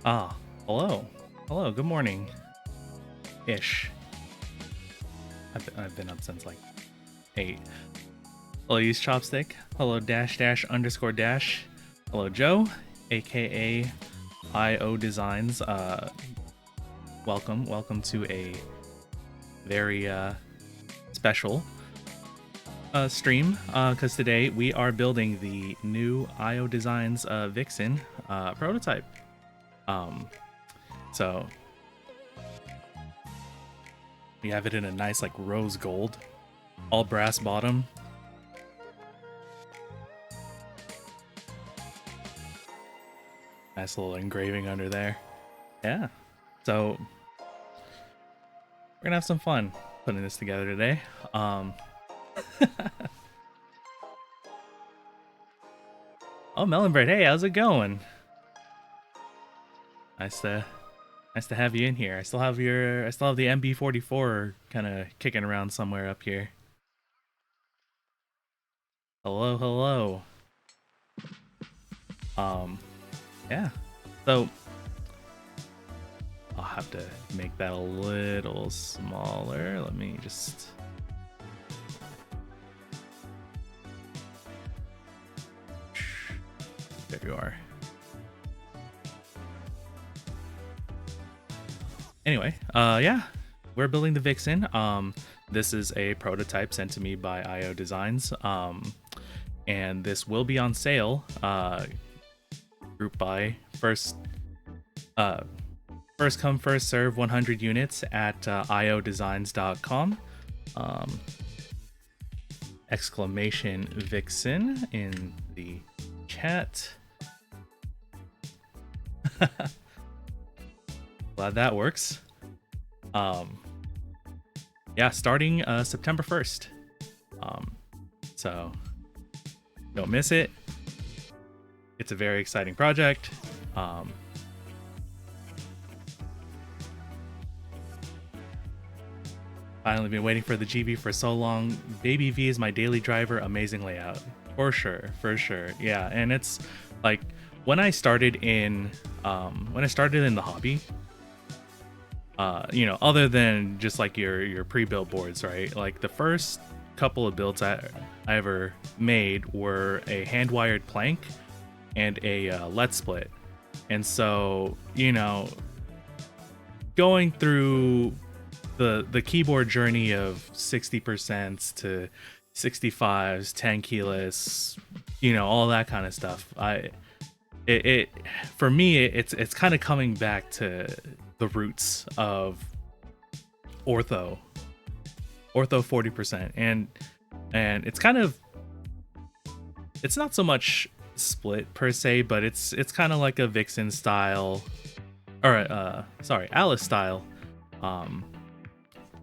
Ah, hello. Hello, good morning. Ish. I've been up since like 8. Hello, use chopstick. Hello, dash dash underscore dash. Hello, Joe, aka IO Designs. Welcome to a very special stream. Because today we are building the new IO Designs Vixen prototype. So we have it in a nice like rose gold, all brass bottom. Nice little engraving under there. Yeah. So we're gonna have some fun putting this together today. Oh, Melon Bread, hey, how's it going? Nice to have you in here. I still have the MB44 kind of kicking around somewhere up here. Hello, hello. Yeah. So I'll have to make that a little smaller. Let me just... There you are. Anyway, yeah, we're building the Vixen. This is a prototype sent to me by IO Designs. And this will be on sale. Group buy first come first serve 100 units at iodesigns.com. Exclamation Vixen in the chat. Glad that works. Yeah, starting September 1st. So don't miss it. It's a very exciting project. Finally been waiting for the GB for so long. Baby V is my daily driver. Amazing layout. For sure. Yeah, and it's like when I started in the hobby, you know, other than just like your pre-built boards, right? Like the first couple of builds I ever made were a hand-wired plank and a LED split. And so, you know, going through the keyboard journey of 60% to 65s, 10 keyless, you know, all that kind of stuff. For me, it's kind of coming back to the roots of ortho 40%, and it's kind of, it's not so much split per se, but it's kind of like a Vixen style, or Alice style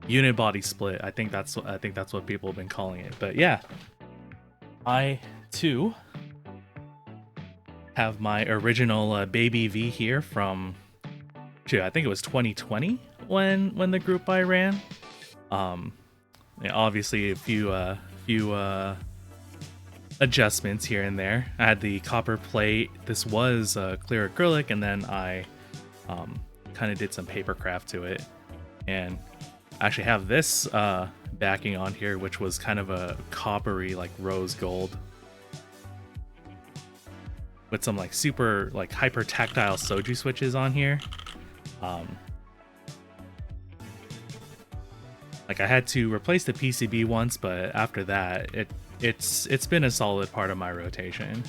unit body split. I think that's what people have been calling it. But yeah, I too have my original Baby V here from, I think it was 2020 when the group I ran. Yeah, obviously a few adjustments here and there. I had the copper plate. This was clear acrylic, and then I kind of did some paper craft to it, and I actually have this backing on here, which was kind of a coppery like rose gold with some like super like hyper tactile soju switches on here. Like I had to replace the PCB once, but after that it's been a solid part of my rotation.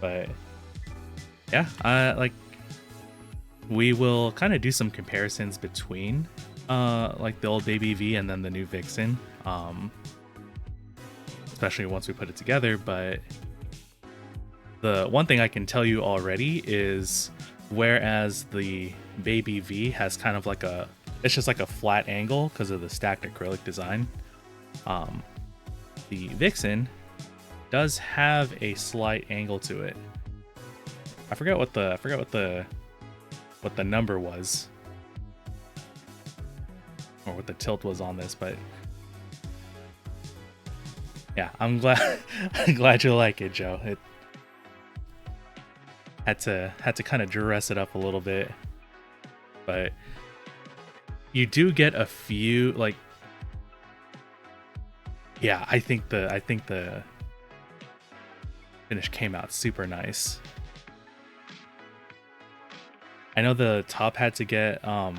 But yeah, like we will kind of do some comparisons between like the old Baby V and then the new Vixen, especially once we put it together. But the one thing I can tell you already is, whereas the Baby V has kind of like it's just like a flat angle because of the stacked acrylic design, the Vixen does have a slight angle to it. I forgot what the number was, or what the tilt was on this, but yeah, I'm glad I'm glad you like it, Joe. It had to kind of dress it up a little bit, but you do get a few like, yeah, I think the finish came out super nice. I know the top had to get kind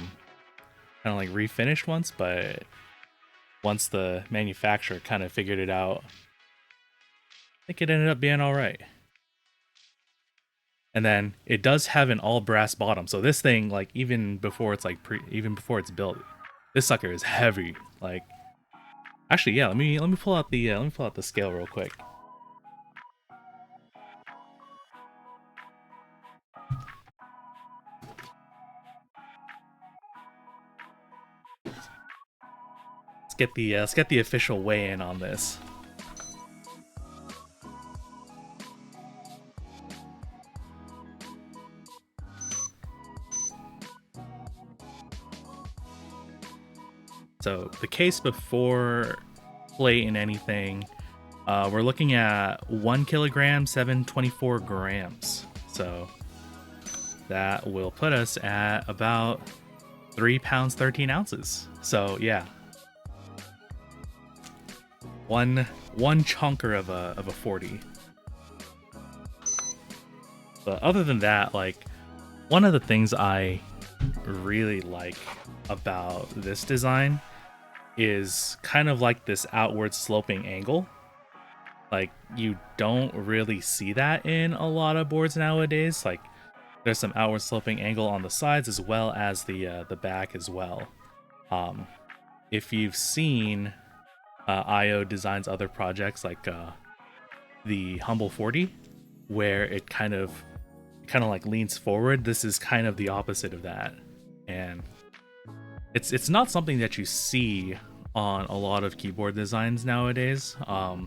of like refinished once, but once the manufacturer kind of figured it out, I think it ended up being all right. And then it does have an all brass bottom, so this thing, like, even before it's like even before it's built, this sucker is heavy. Like, actually, yeah, let me pull out the scale real quick. Let's get the official weigh-in on this. So the case before plate and anything, we're looking at 1 kilogram, 724 grams. So that will put us at about 3 pounds, 13 ounces. So yeah, one chunker of a 40. But other than that, like, one of the things I really like about this design is kind of like this outward sloping angle. Like, you don't really see that in a lot of boards nowadays. Like, there's some outward sloping angle on the sides as well as the back as well. If you've seen IO Design's other projects, like the Humble 40, where it kind of like leans forward, this is kind of the opposite of that. And it's not something that you see on a lot of keyboard designs nowadays. I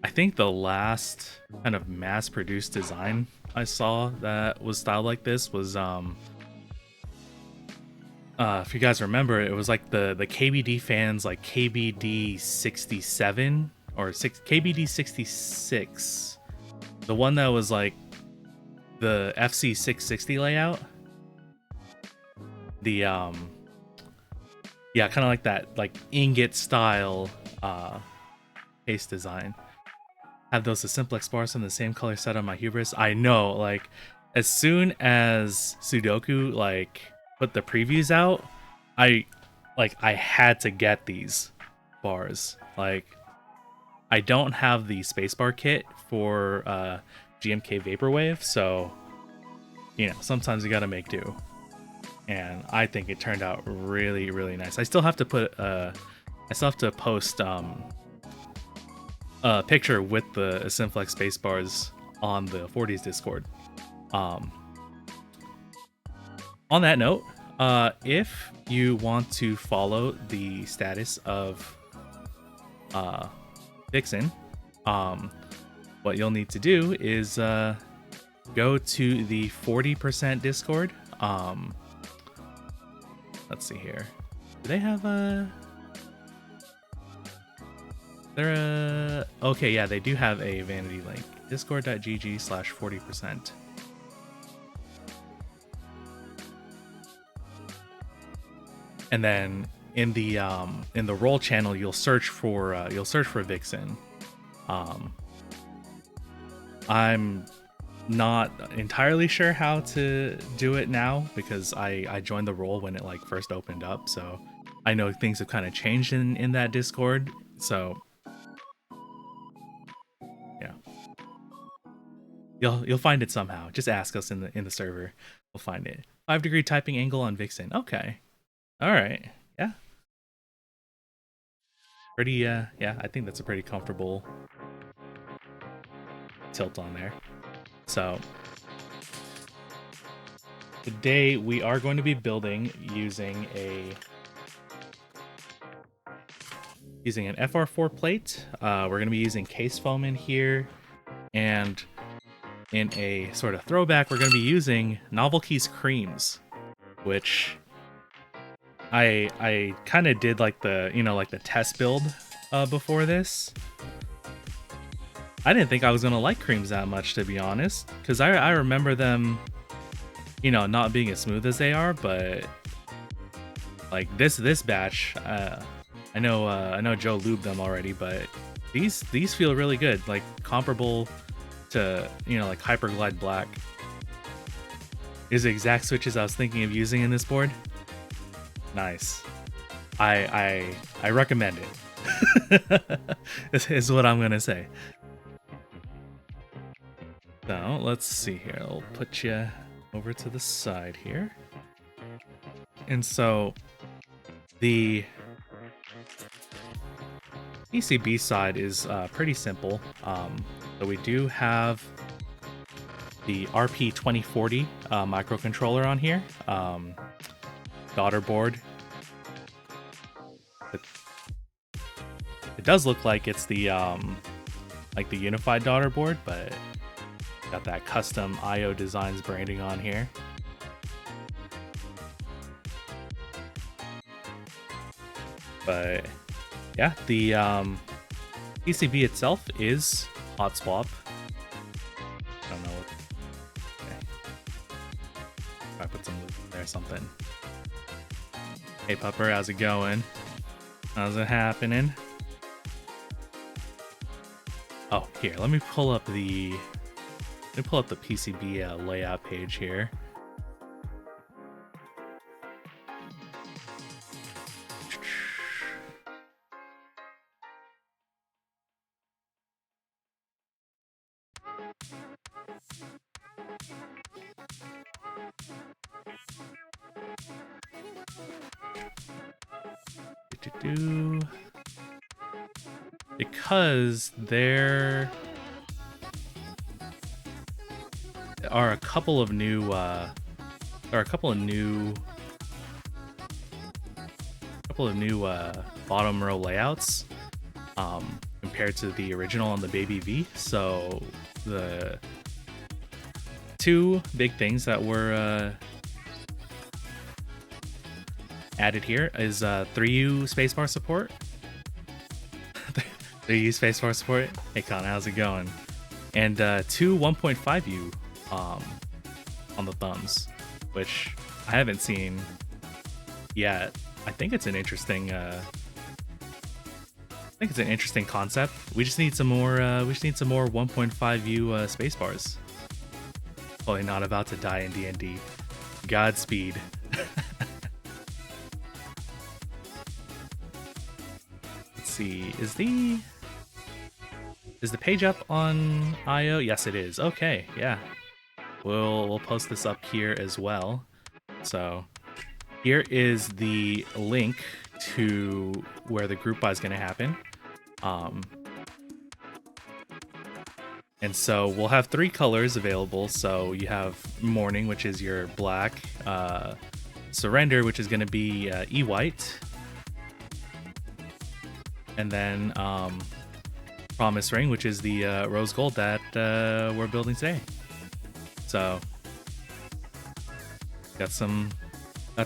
think the last kind of mass-produced design I saw that was styled like this was if you guys remember, it was like the KBD fans, like KBD 67 or KBD 66, the one that was like the FC 660 layout. The yeah, kind of like that, like ingot style case design. Have those the simplex bars in the same color set on my Hubris. I know, like, as soon as Sudoku like put the previews out, I had to get these bars. Like, I don't have the spacebar kit for GMK Vaporwave, so you know, sometimes you gotta make do. And I think it turned out really, really nice. I still have to put I still have to post a picture with the Simplex spacebars on the 40s Discord. On that note, if you want to follow the status of Vixen, what you'll need to do is go to the 40% Discord. Let's see here. Do they have a... Okay, yeah, they do have a vanity link. Discord.gg/40%. And then in the role channel, you'll search for Vixen. I'm not entirely sure how to do it now because I joined the role when it like first opened up, so I know things have kind of changed in that Discord. So yeah, you'll find it somehow. Just ask us in the server. We'll find it. 5-degree typing angle on Vixen. Okay, all right, yeah, pretty yeah. I think that's a pretty comfortable tilt on there. So today we are going to be building using an FR4 plate. We're going to be using case foam in here, and in a sort of throwback, we're going to be using Novel Keys creams, which I kind of did like the, you know, like the test build before this. I didn't think I was gonna like creams that much, to be honest, because I remember them, you know, not being as smooth as they are, but like this batch, I know Joe lubed them already, but these feel really good, like comparable to, you know, like Hyperglide Black. Is the exact switches I was thinking of using in this board. Nice. I recommend it. This is what I'm gonna say. So let's see here. I'll put you over to the side here. And so the PCB side is pretty simple. So we do have the RP2040 microcontroller on here. Daughter board. It does look like it's the unified daughter board, but got that custom IO Designs branding on here. But yeah, the PCB itself is hot swap. I don't know. Okay. If I put some loop in there or something. Hey Pupper, how's it going? How's it happening? Oh, here, let me pull up the PCB layout page here. Because there are a couple of new bottom row layouts compared to the original on the Baby V. So the two big things that were added here is 3U spacebar support. 3U spacebar support. Hey Con, how's it going? And two 1.5U on the thumbs, which I haven't seen yet. I think it's an interesting concept. We just need some more 1.5U space bars. Probably not about to die in D&D. Godspeed. Let's see. Is the page up on IO? Yes, it is. Okay, yeah. We'll post this up here as well. So here is the link to where the group buy is going to happen. And so we'll have 3 colors available. So you have Morning, which is your black, Surrender, which is going to be E-white, and then Promise Ring, which is the rose gold that we're building today. So got some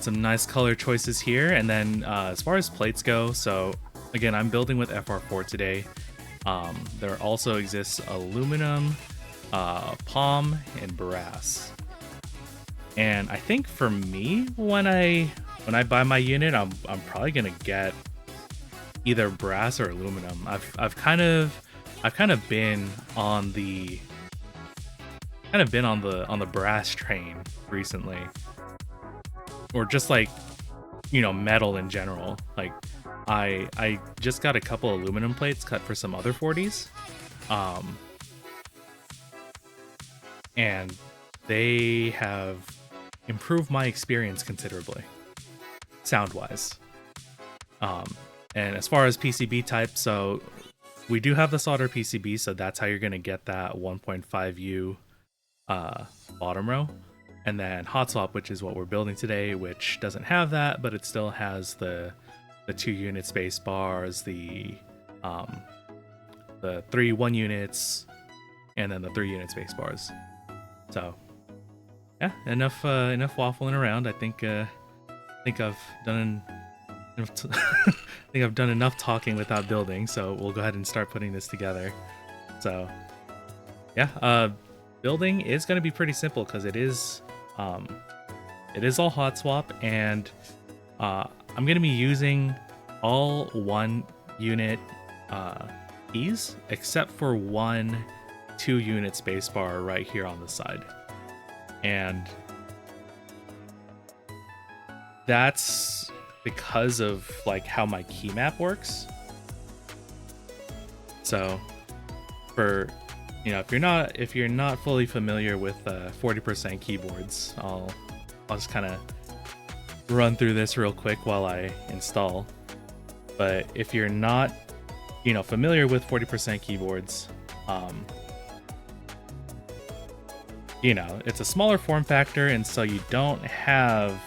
nice color choices here. And then as far as plates go, so again, I'm building with FR4 today. There also exists aluminum, palm, and brass. And I think for me, when I buy my unit, I'm probably gonna get either brass or aluminum. I've kind of been on the brass train recently, or just like, you know, metal in general. Like I just got a couple aluminum plates cut for some other 40s, and they have improved my experience considerably, sound wise. And as far as PCB type, so we do have the solder PCB, so that's how you're going to get that 1.5U bottom row. And then hot swap, which is what we're building today, which doesn't have that, but it still has the 2 unit space bars, the 3 1 units, and then the 3 unit space bars. So yeah, enough waffling around. I think I've done enough talking without building, so we'll go ahead and start putting this together. So yeah, building is going to be pretty simple because it is all hot swap, and I'm going to be using all 1 unit keys except for 1 2-unit spacebar right here on the side, and that's because of like how my key map works. So for if you're not fully familiar with 40% keyboards, I'll just kind of run through this real quick while I install. But if you're not familiar with 40% keyboards, it's a smaller form factor, and so you don't have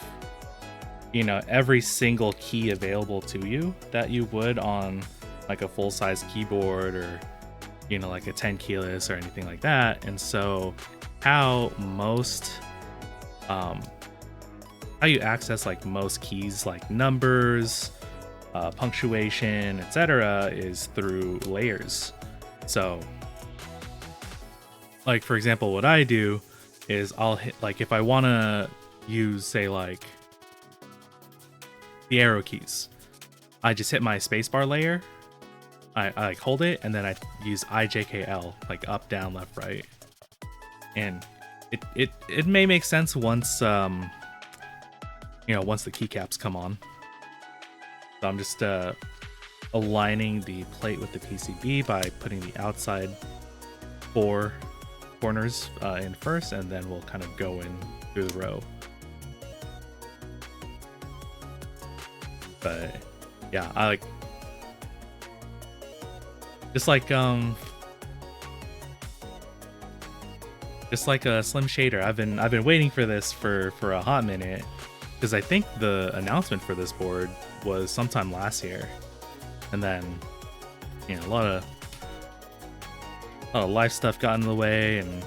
every single key available to you that you would on like a full-size keyboard, or like a 10 keyless or anything like that. And so how you access like most keys, like numbers, punctuation, etc., is through layers. So like, for example, what I do is I'll hit, like, if I want to use, say, like the arrow keys, I just hit my spacebar layer, I like hold it, and then I use IJKL, like up, down, left, right. And it may make sense once once the keycaps come on. So I'm just aligning the plate with the PCB by putting the outside 4 corners in first, and then we'll kind of go in through the row. But yeah, I like just like a Slim Shader. I've been waiting for this for a hot minute, because I think the announcement for this board was sometime last year, and then a lot of life stuff got in the way, and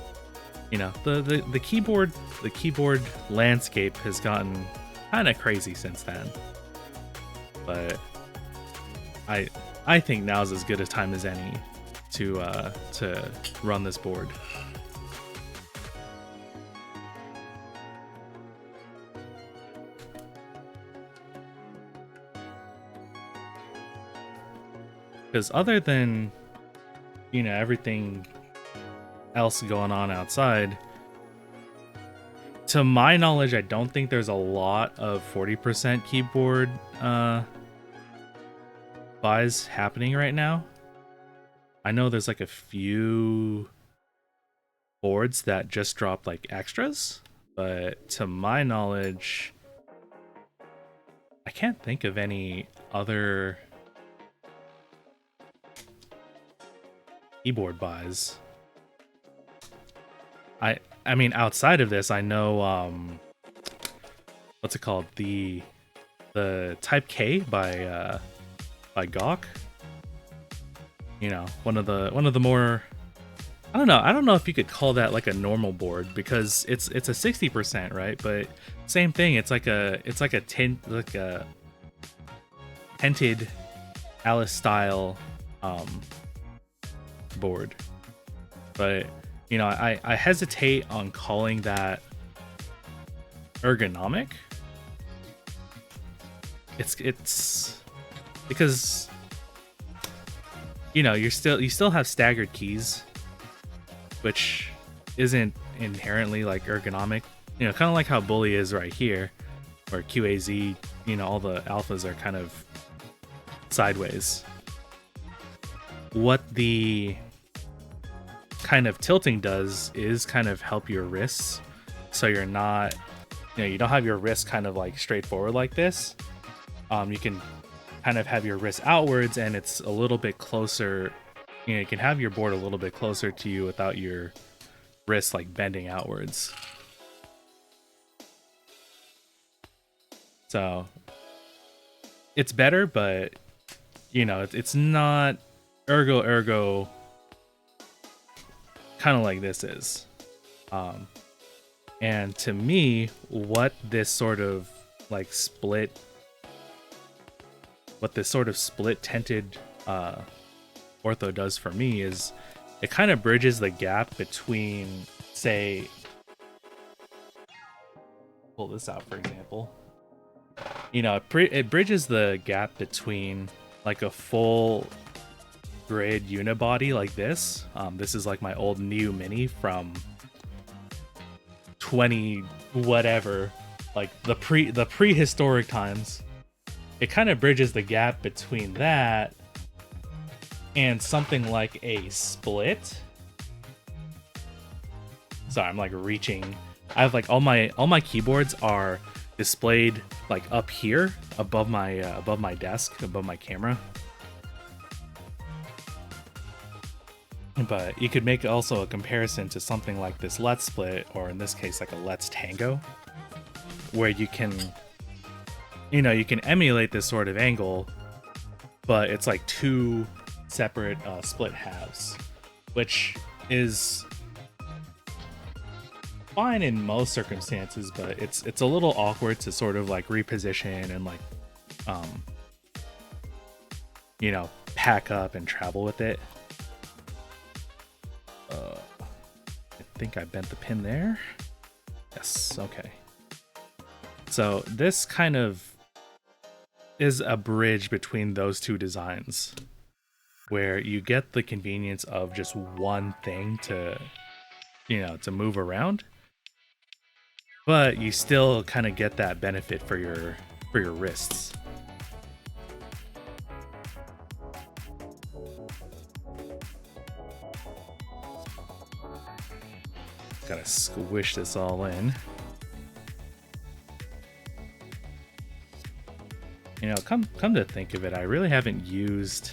the keyboard landscape has gotten kind of crazy since then. But I think now's as good a time as any to run this board. Because other than everything else going on outside, to my knowledge, I don't think there's a lot of 40% keyboard buys happening right now. I know there's like a few boards that just dropped like extras, but to my knowledge, I can't think of any other keyboard buys. I mean, outside of this, I know what's it called, the Type K by Gawk. One of the more, I don't know if you could call that like a normal board, because it's a 60%, right? But same thing, it's like a tinted Alice style board. But I hesitate on calling that ergonomic. It's because you still have staggered keys, which isn't inherently like ergonomic. Kind of like how Bully is right here, or QAZ. All the alphas are kind of sideways. What the kind of tilting does is kind of help your wrists, so you're not, you don't have your wrist kind of like straightforward like this. You can kind of have your wrist outwards, and it's a little bit closer. You can have your board a little bit closer to you without your wrist like bending outwards. So it's better, but it's not ergo kind of like this is. And to me, what this sort of split tinted ortho does for me is it kind of bridges the gap between, say, pull this out for example. You know, it bridges the gap between like a full grid unibody like this. This is like my old New Mini from 20 whatever, like the prehistoric times. It kind of bridges the gap between that and something like a split. Sorry, I'm like reaching. I have like all my keyboards are displayed like up here above my desk, above my camera. But you could make also a comparison to something like this Let's Split, or in this case like a Let's Tango, where you can, you know, you can emulate this sort of angle, but it's like two separate split halves, which is fine in most circumstances, but it's a little awkward to sort of like reposition and like you know, pack up and travel with it. I think I bent the pin there. Yes, okay. So this kind of is a bridge between those two designs, where you get the convenience of just one thing to, you know, to move around, but you still kind of get that benefit for your wrists. Gotta squish this all in. You know, come to think of it, I really haven't used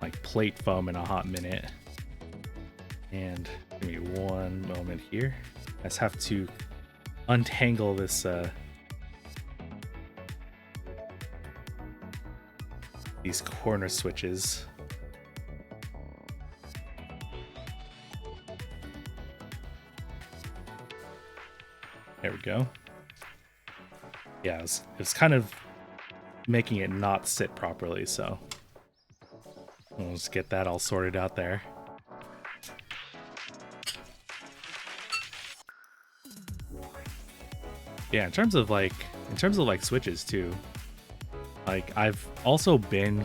like plate foam in a hot minute. And give me one moment here. I just have to untangle this these corner switches. There we go. Yeah, it was kind of making it not sit properly, so we'll just get that all sorted out there. Yeah, in terms of like switches too, like I've also been,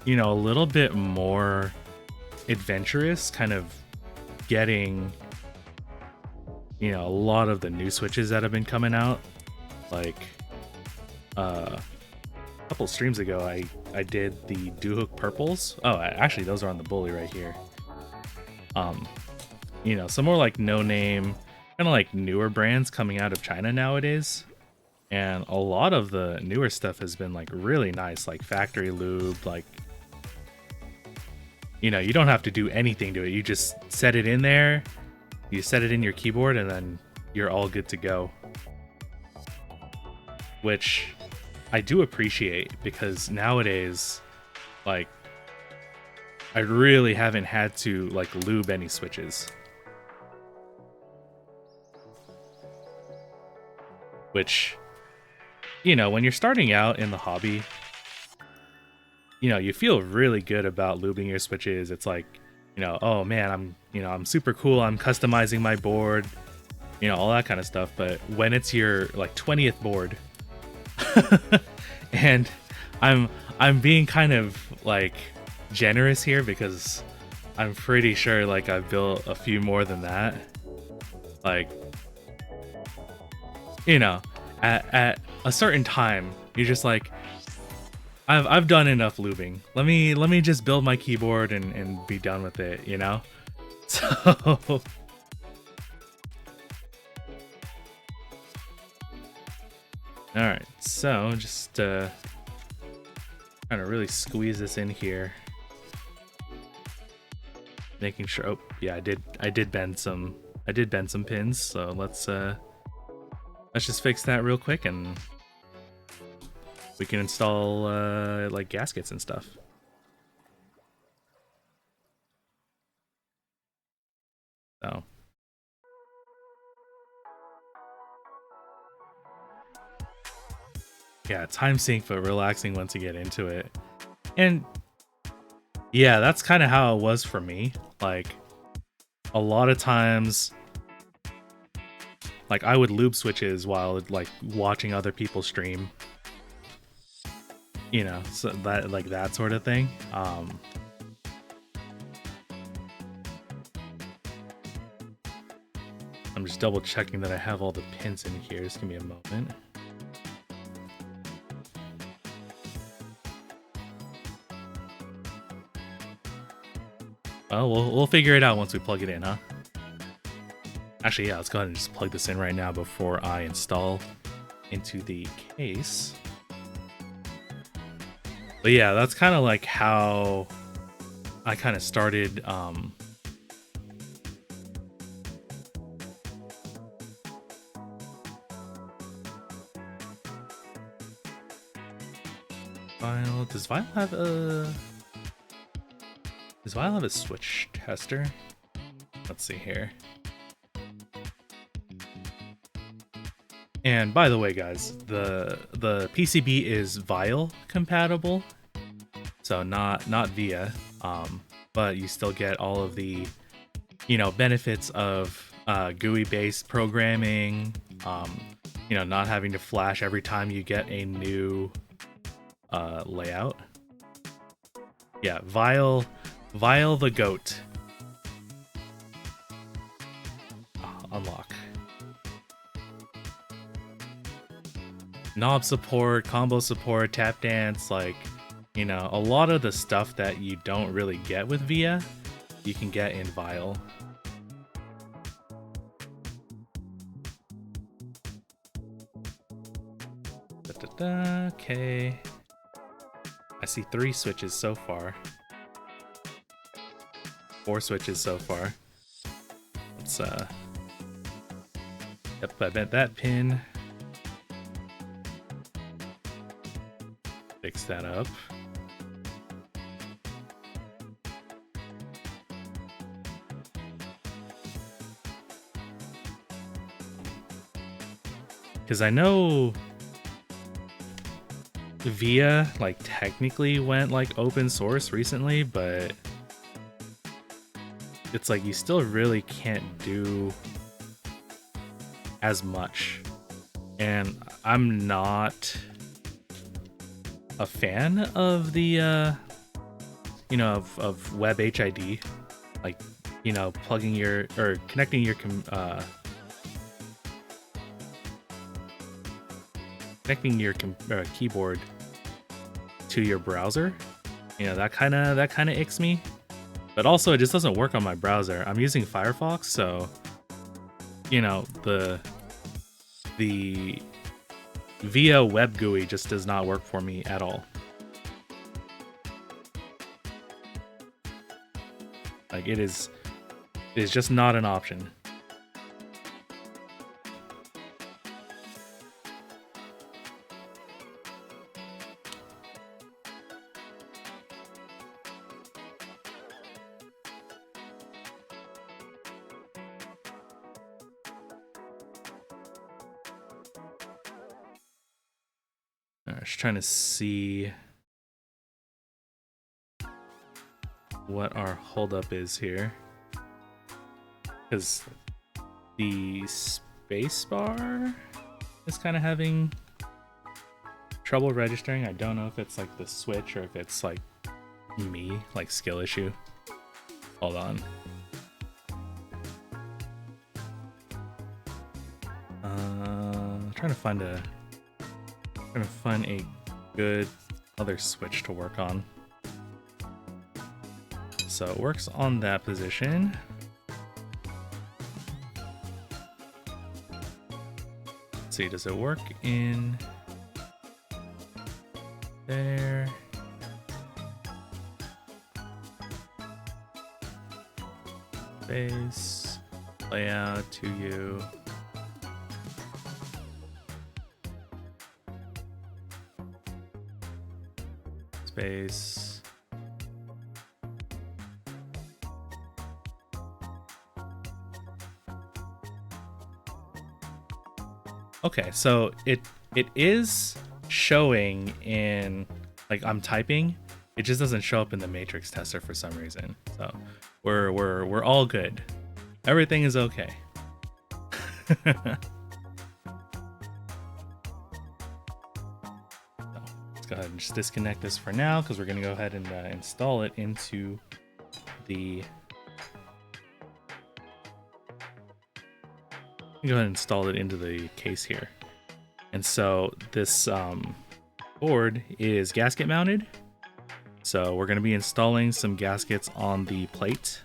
you know, a little bit more adventurous, kind of getting, you know, a lot of the new switches that have been coming out. Like a couple streams ago I did the Duhook purples. Oh, actually those are on the bully right here. You know, some more like no name, kind of like newer brands coming out of China nowadays, and a lot of the newer stuff has been like really nice, like factory lube. Like, you know, you don't have to do anything to it, you just set it in there, you set it in your keyboard, and then you're all good to go. Which I do appreciate, because nowadays, like, I really haven't had to like lube any switches. Which, you know, when you're starting out in the hobby, you know, you feel really good about lubing your switches. It's like, you know, oh man, I'm super cool, I'm customizing my board, you know, all that kind of stuff. But when it's your like 20th board and I'm being kind of like generous here, because I'm pretty sure like I've built a few more than that. Like, you know, at a certain time, you're just like, I've done enough lubing. Let me just build my keyboard and be done with it, you know? So alright, so just trying to really squeeze this in here. Making sure, oh yeah, I did bend some pins, so let's just fix that real quick and we can install like gaskets and stuff. So yeah, time sink but relaxing once you get into it. And Yeah, that's kind of how it was for me. Like a lot of times, like I would loop switches while like watching other people stream, you know, so that like that sort of thing. I'm just double checking that I have all the pins in here. Just give me a moment. Oh, we'll figure it out once we plug it in, huh? Actually, yeah, let's go ahead and just plug this in right now before I install into the case. But yeah, that's kind of like how I kind of started Vile. Does Vile have a switch tester? Let's see here. And by the way, guys, the PCB is Vile compatible, so not VIA, but you still get all of the, you know, benefits of GUI-based programming. You know, not having to flash every time you get a new layout. Yeah, Vile the goat. Unlock. Knob support, combo support, tap dance, like, you know, a lot of the stuff that you don't really get with VIA, you can get in Vile. Okay. I see 3 switches so far. 4 switches so far. Let's yep, I bent that pin. Fix that up. Because I know VIA like technically went like open source recently, but it's like you still really can't do as much. And I'm not a fan of the you know, of web HID, like, you know, plugging your or connecting your keyboard to your browser. You know, that kind of icks me. But also, it just doesn't work on my browser. I'm using Firefox, so, you know, the VIA web GUI just does not work for me at all. Like, it is just not an option. Just trying to see what our holdup is here, because the spacebar is kind of having trouble registering. I don't know if it's like the switch or if it's like me, like skill issue. Hold on. Trying to find a good other switch to work on. So it works on that position. Let's see, does it work in there? Base, layout to you. Space. Okay, so it is showing in, like, I'm typing It just doesn't show up in the matrix tester for some reason. So we're all good. Everything is okay. Let's go ahead and just disconnect this for now because we're going to go ahead and install it into the. Go ahead and install it into the case here. And so this board is gasket mounted. So we're going to be installing some gaskets on the plate.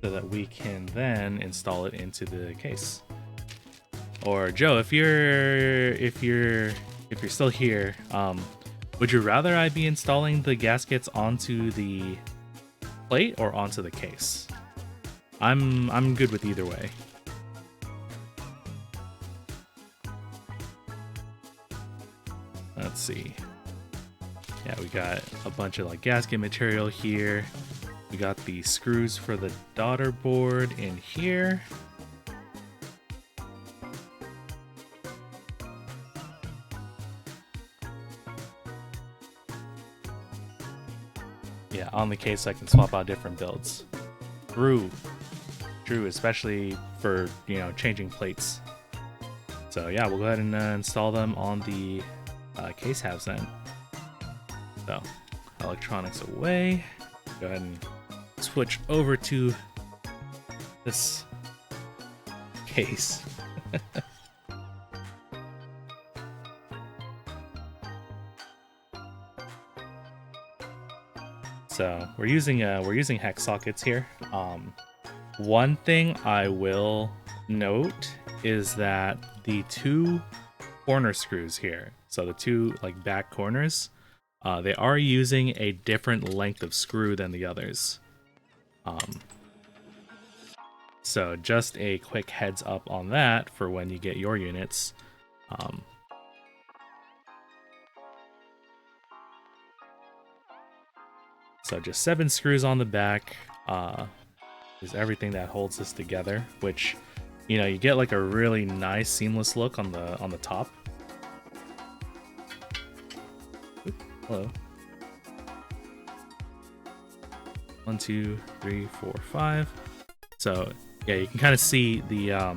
So that we can then install it into the case. Or Joe, if you're still here, would you rather I be installing the gaskets onto the plate or onto the case? I'm good with either way. Let's see. Yeah, we got a bunch of like gasket material here. We got the screws for the daughter board in here. Yeah, on the case I can swap out different builds. True, especially for, you know, changing plates. So yeah, we'll go ahead and install them on the case halves then. So electronics away. Go ahead and switch over to this case. So we're using hex sockets here. One thing I will note is that the two corner screws here, so the two like back corners, they are using a different length of screw than the others. So just a quick heads up on that for when you get your units. So just 7 screws on the back is everything that holds this together, which, you know, you get like a really nice seamless look on the top. Oop, hello. 1, 2, 3, 4, 5. So yeah, you can kind of see the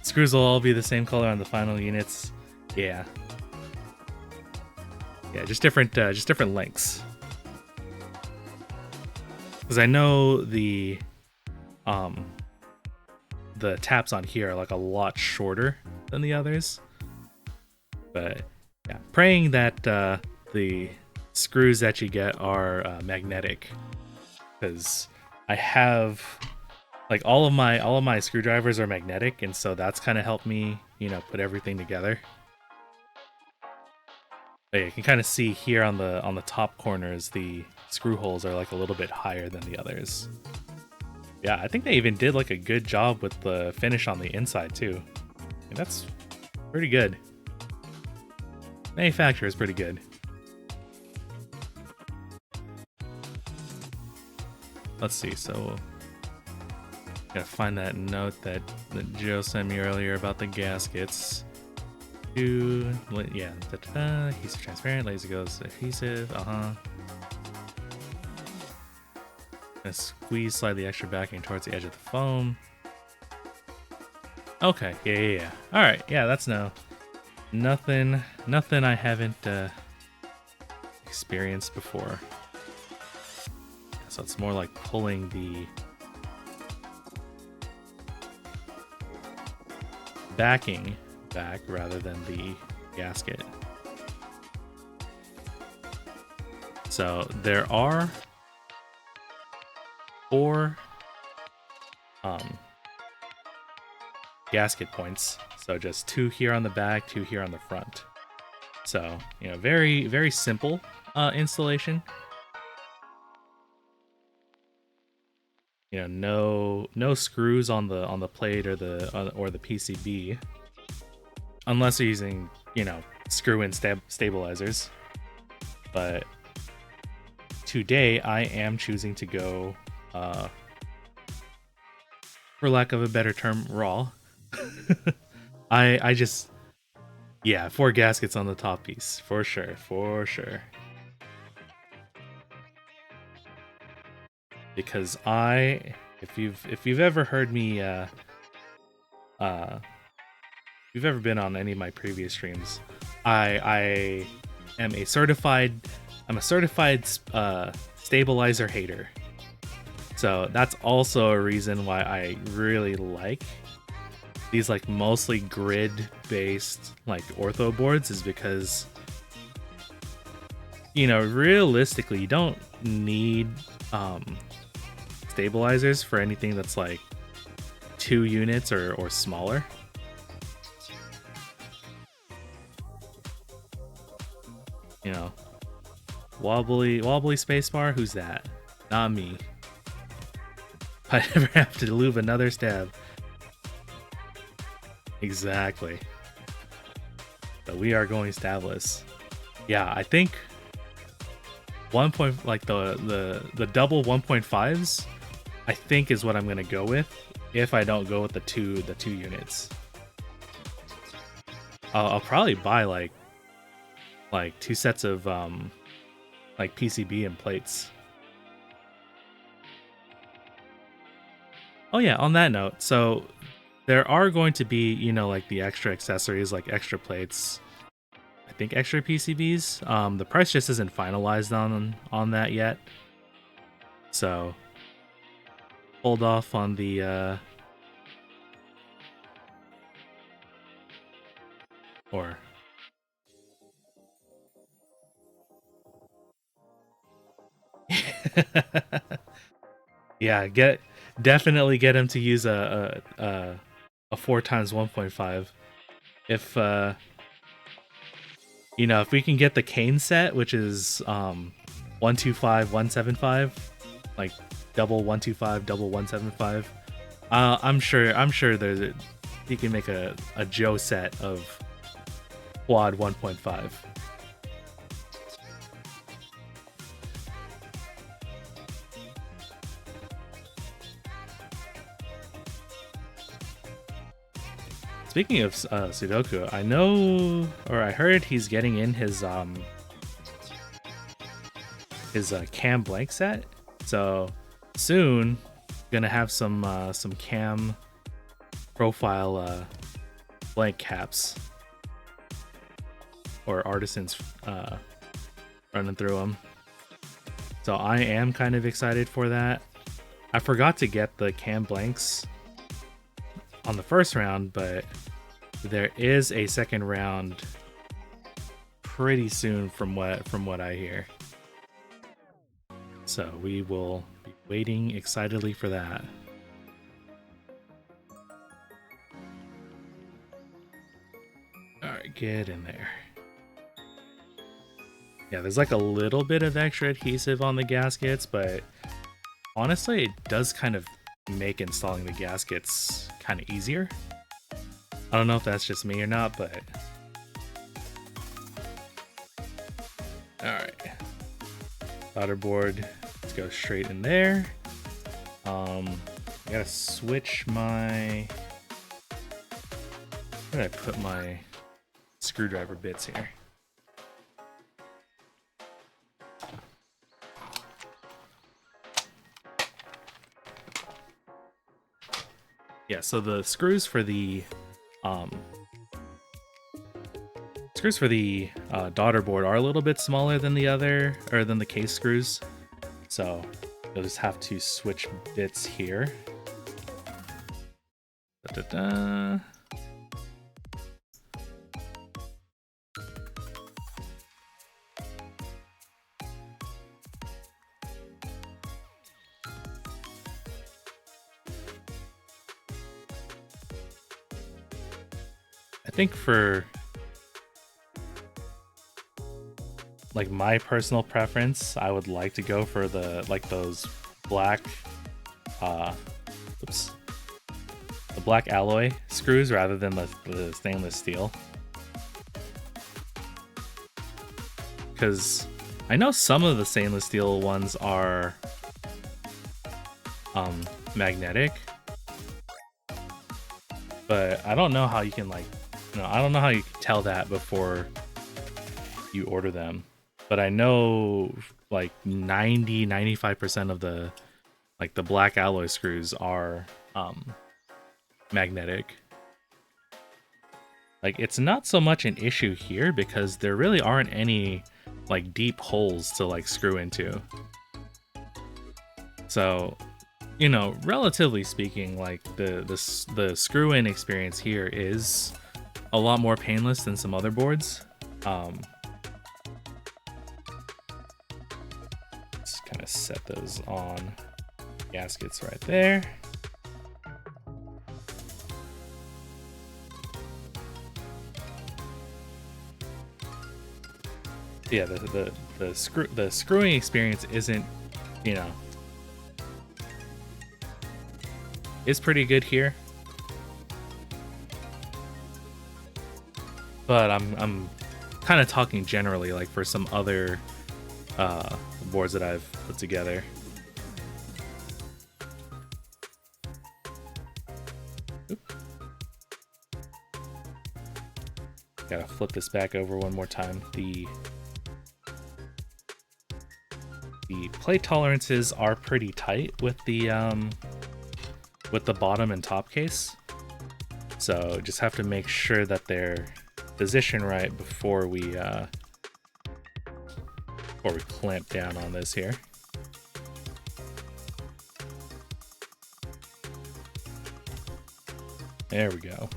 screws will all be the same color on the final units. Yeah, just different lengths. Because I know the taps on here are like a lot shorter than the others. But yeah, praying that the screws that you get are magnetic, because I have like all of my screwdrivers are magnetic, and so that's kind of helped me, you know, put everything together. But yeah, you can kind of see here on the top corners, the screw holes are like a little bit higher than the others. Yeah, I think they even did like a good job with the finish on the inside too. And that's pretty good. Manufacturer is pretty good. Let's see, so gotta find that note that Joe sent me earlier about the gaskets. Yeah, adhesive transparent, laser goes adhesive, Gonna squeeze slightly extra backing towards the edge of the foam. Okay, yeah. Alright, yeah, that's nothing I haven't experienced before. So it's more like pulling the backing back rather than the gasket. So there are 4 gasket points. So just 2 here on the back, 2 here on the front. So, you know, very, very simple installation. You know, no screws on the plate or the PCB, unless you're using, you know, screw-in stabilizers. But today I am choosing to go, for lack of a better term, raw. I just, yeah, 4 gaskets on the top piece for sure, for sure. Because if you've ever heard me if you've ever been on any of my previous streams, I am a certified stabilizer hater. So that's also a reason why I really like these like mostly grid based like ortho boards, is because, you know, realistically you don't need stabilizers for anything that's like 2 units or smaller. You know, wobbly spacebar, who's that? Not me. I never have to lube another stab. Exactly. So we are going stabless. Yeah, I think like the double 1.5s, I think is what I'm gonna go with if I don't go with the two units. I'll probably buy like 2 sets of like PCB and plates. Oh yeah, on that note, so there are going to be, you know, like the extra accessories, like extra plates, I think extra PCBs. The price just isn't finalized on that yet, so hold off on the or yeah, definitely get him to use a 4 times 1.5. If you know, if we can get the Kane set, which is 125 175, like double 125 double 175, I'm sure there's you can make a Joe set of quad 1.5. Speaking of Sudoku, I know, or I heard he's getting in his cam blank set. So soon, gonna have some cam profile blank caps or artisans running through them. So I am kind of excited for that. I forgot to get the cam blanks on the first round, but there is a second round pretty soon from what I hear. So we will be waiting excitedly for that. Alright, get in there. Yeah, there's like a little bit of extra adhesive on the gaskets, but honestly it does kind of make installing the gaskets kind of easier. I don't know if that's just me or not, but alright. Solder board, let's go straight in there. I gotta switch my, where did I put my screwdriver bits here? Yeah, so the screws for the daughter board are a little bit smaller than the case screws, so you'll just have to switch bits here. Da-da-da. I think for like my personal preference, I would like to go for the those black the black alloy screws rather than the stainless steel, because I know some of the stainless steel ones are magnetic, But I don't know how you can, like, I don't know how you can tell that before you order them. But I know like 95% of the black alloy screws are magnetic. Like, it's not so much an issue here because there really aren't any like deep holes to like screw into. So, relatively speaking, like the screw-in experience here is a lot more painless than some other boards. Just kind of set those on. Gaskets right there. Yeah, the screwing experience isn't, is pretty good here. But I'm kind of talking generally, like for some other boards that I've put together. Oop. Gotta flip this back over one more time. The plate tolerances are pretty tight with the bottom and top case, so just have to make sure that they're positioned right before we clamp down on this here. There we go.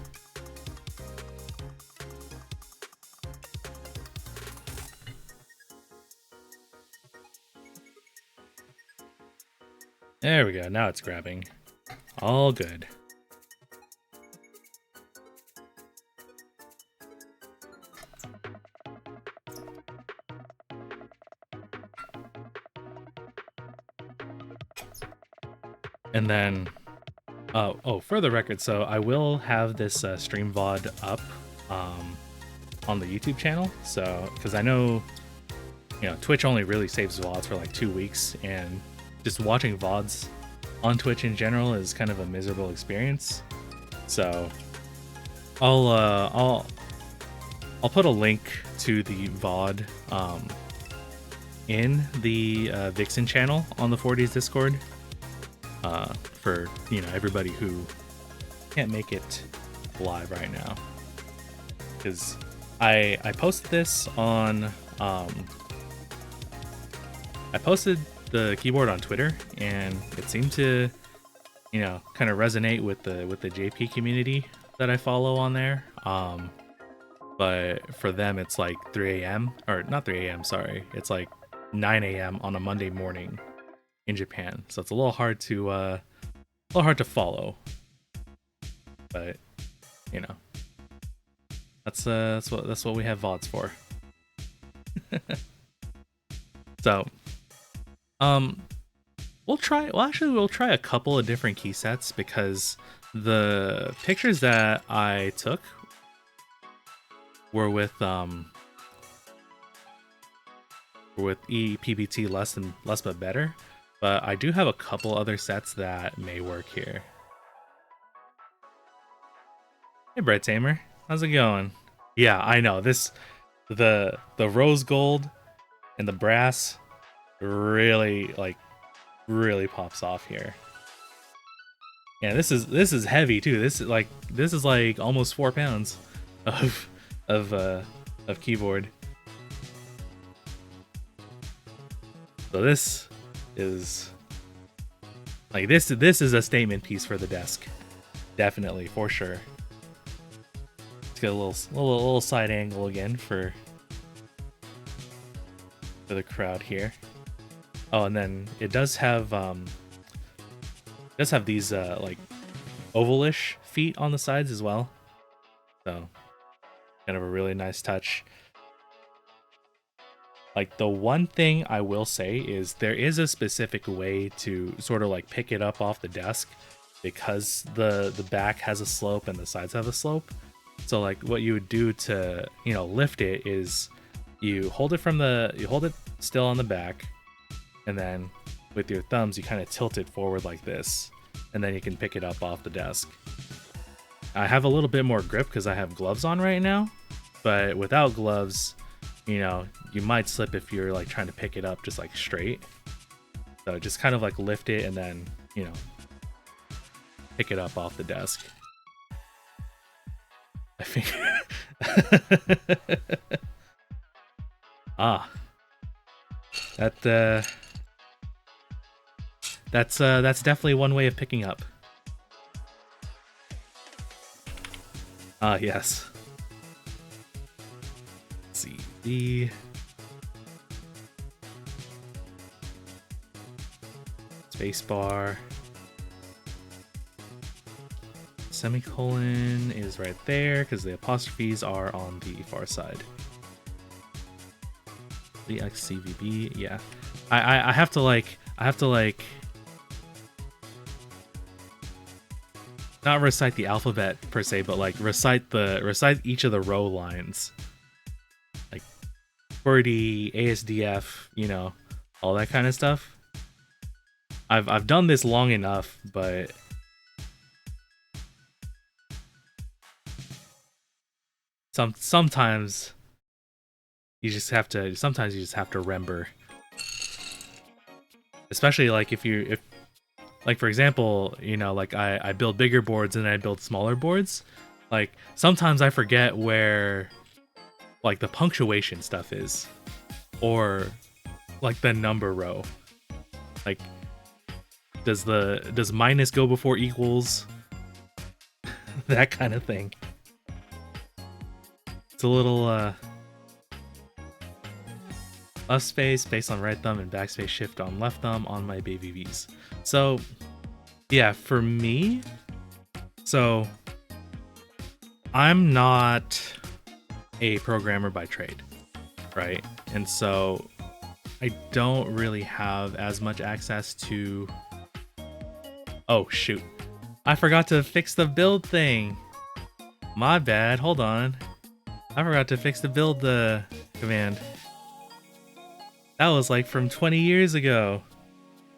There we go, now it's grabbing. All good. And then, for the record, so I will have this stream VOD up on the YouTube channel. So, because I know, Twitch only really saves VODs for like 2 weeks, and just watching VODs on Twitch in general is kind of a miserable experience. So I'll put a link to the VOD in the Vixen channel on the 4Ds Discord for everybody who can't make it live right now, because I posted this on I posted the keyboard on Twitter, and it seemed to kind of resonate with the JP community that I follow on there. But for them it's like 3 a.m. or not 3 a.m. sorry, it's like 9 a.m. on a Monday morning in Japan, so it's a little hard to follow, but that's what we have VODs for. So we'll try a couple of different key sets, because the pictures that I took were with ePBT less but better, but I do have a couple other sets that may work here. Hey Brett Tamer, how's it going? Yeah, I know the rose gold and the brass really pops off here. Yeah, this is heavy too. This is like almost 4 pounds of keyboard. So this is like this is a statement piece for the desk, definitely, for sure. Let's get a little side angle again for the crowd here. Oh, and then it does have these like ovalish feet on the sides as well, so kind of a really nice touch. Like, the one thing I will say is there is a specific way to sort of like pick it up off the desk, because the back has a slope and the sides have a slope. So like what you would do to lift it is you hold it still on the back, and then with your thumbs you kind of tilt it forward like this, and then you can pick it up off the desk. I have a little bit more grip because I have gloves on right now, but without gloves, you know, you might slip if you're like trying to pick it up just like straight. So just kind of like lift it and then, you know, pick it up off the desk. I think. Ah, that's definitely one way of picking up. Ah, yes. Let's see the space bar. Semicolon is right there because the apostrophes are on the far side. The XCVB, yeah. I have to like not recite the alphabet per se, but like recite each of the row lines. Like QWERTY, ASDF, you know, all that kind of stuff. I've done this long enough, but sometimes you just have to remember. Especially like if like for example, you know, like I build bigger boards and I build smaller boards. Like sometimes I forget where like the punctuation stuff is, or like the number row. Like does minus go before equals? That kind of thing. It's a little left space on right thumb, and backspace shift on left thumb on my baby V's. So yeah, for me, so I'm not a programmer by trade, right? And so I don't really have as much access to... Oh shoot, I forgot to fix the build thing. My bad, hold on. I forgot to fix the build command. That was like from 20 years ago.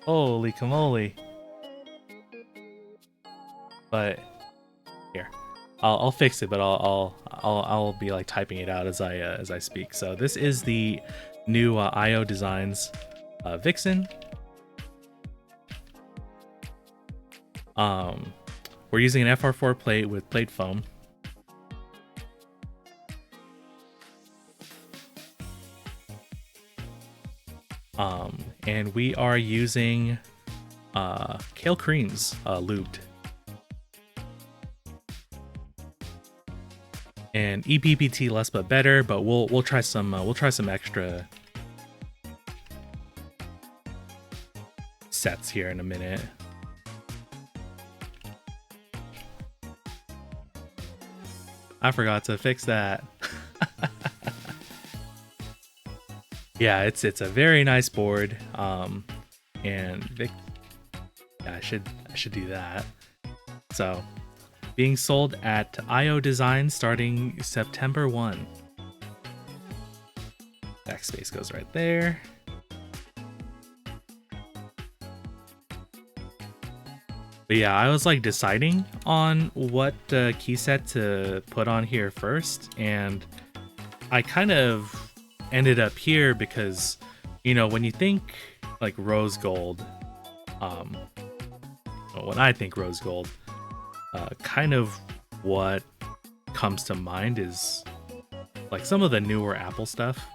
Holy camole. But here, I'll fix it, but I'll be like typing it out as I speak. So this is the new IO Designs Vixen. We're using an FR4 plate with plate foam. And we are using Kale Creams lubed. And EPPT less but better, but we'll try some extra sets here in a minute. I forgot to fix that. Yeah, it's a very nice board. And yeah, I should do that. So, being sold at IO Design starting September 1. Backspace goes right there. But yeah, I was like deciding on what key set to put on here first, and I kind of ended up here because, you know, when you think like rose gold, when I think rose gold, kind of what comes to mind is like some of the newer Apple stuff,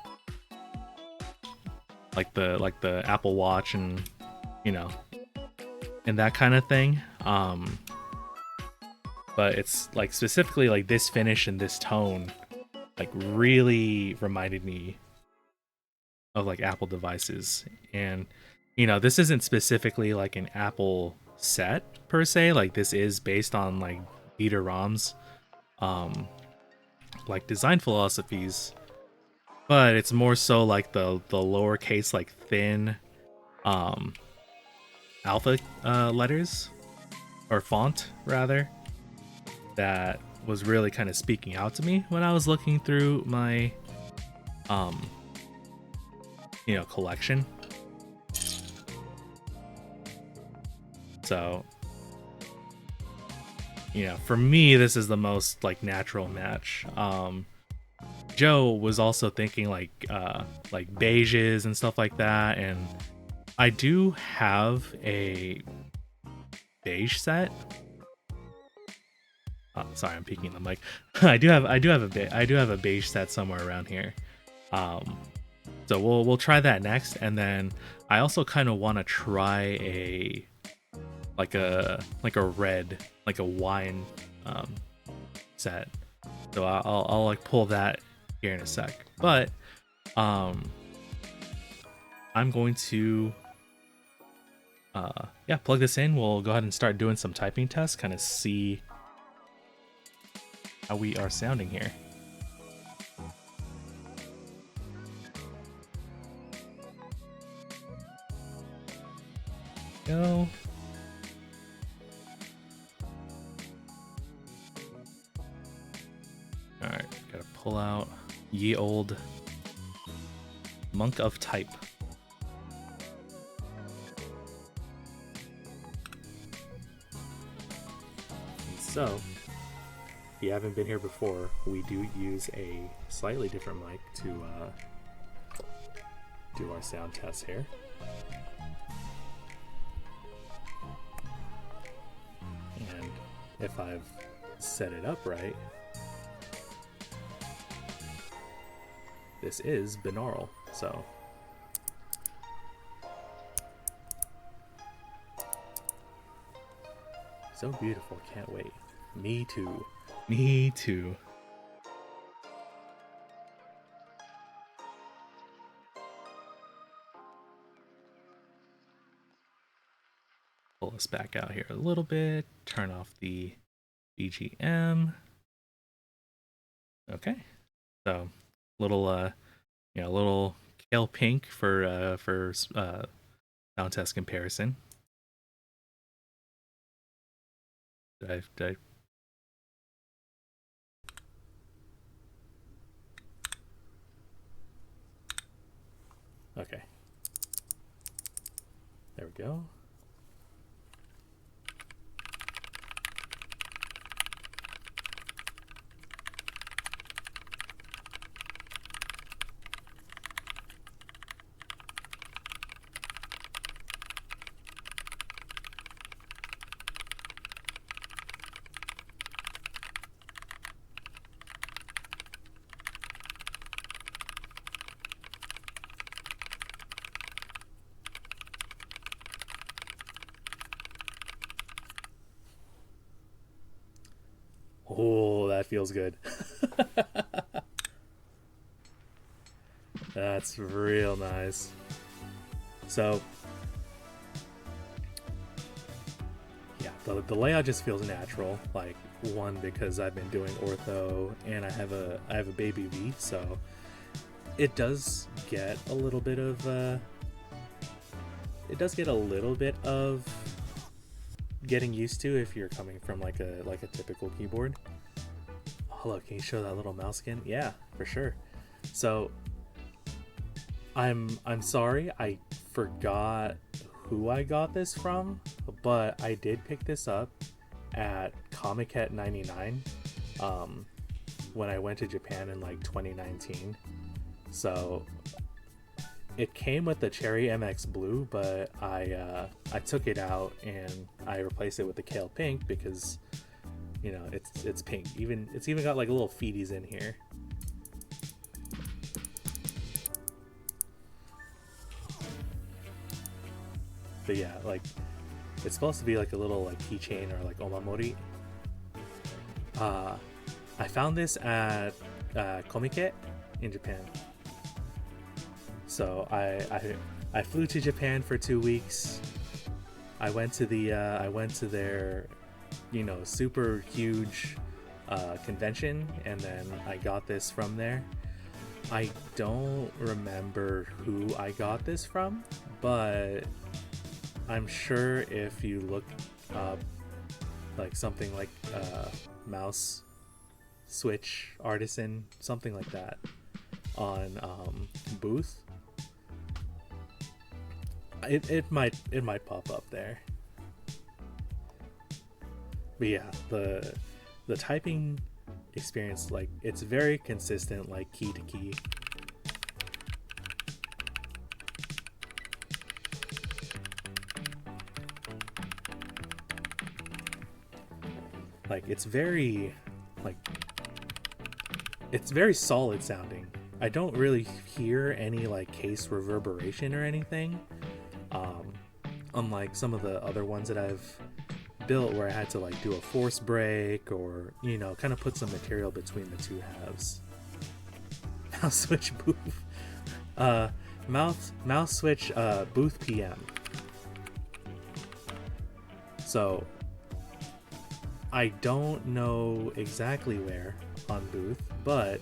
like the Apple Watch and, you know, and that kind of thing. But it's like specifically like this finish and this tone like really reminded me of like Apple devices. And, you know, this isn't specifically like an Apple set per se, like this is based on like Dieter Rams like design philosophies, but it's more so like the lowercase like thin alpha letters, or font rather, that was really kind of speaking out to me when I was looking through my you know, collection. So, for me, this is the most like natural match. Joe was also thinking like beiges and stuff like that, and I do have a beige set. Oh, sorry, I'm peeking the mic. I do have a beige set somewhere around here. So we'll try that next, and then I also kind of want to try a red, like a wine set. So I'll like pull that here in a sec. But I'm going to plug this in. We'll go ahead and start doing some typing tests, kind of see how we are sounding here. Go. Alright, gotta pull out ye old Monk of Type. And so, if you haven't been here before, we do use a slightly different mic to do our sound tests here. And if I've set it up right, this is binaural, so beautiful, can't wait. Me too. Me too. Pull us back out here a little bit, turn off the BGM. Okay, so little kale pink for sound test comparison. Did I Okay. There we go. Oh, that feels good. That's real nice. So, yeah, the layout just feels natural. Like, one, because I've been doing ortho and I have a baby V, so it does get a little bit of getting used to if you're coming from like a typical keyboard. Oh, look, can you show that little mouse again? Yeah, for sure. So I'm sorry, I forgot who I got this from, but I did pick this up at Comiket 99 when I went to Japan in like 2019. So it came with the Cherry MX Blue, but I took it out and I replaced it with the Kale Pink because, you know, it's pink. It's even got like little feeties in here. But yeah, like it's supposed to be like a little like keychain or like omamori. I found this at Comiket in Japan. So I flew to Japan for 2 weeks. I went to their, you know, super huge convention, and then I got this from there. I don't remember who I got this from, but I'm sure if you look up like something like mouse switch artisan, something like that, on Booth, it might pop up there. But yeah, the typing experience, like, it's very consistent, like key to key. Like, it's very, like, it's very solid sounding. I don't really hear any like case reverberation or anything, unlike some of the other ones that I've built where I had to like do a force break or, you know, kind of put some material between the two halves. Mouse switch booth. Mouse switch booth PM. So I don't know exactly where on booth, but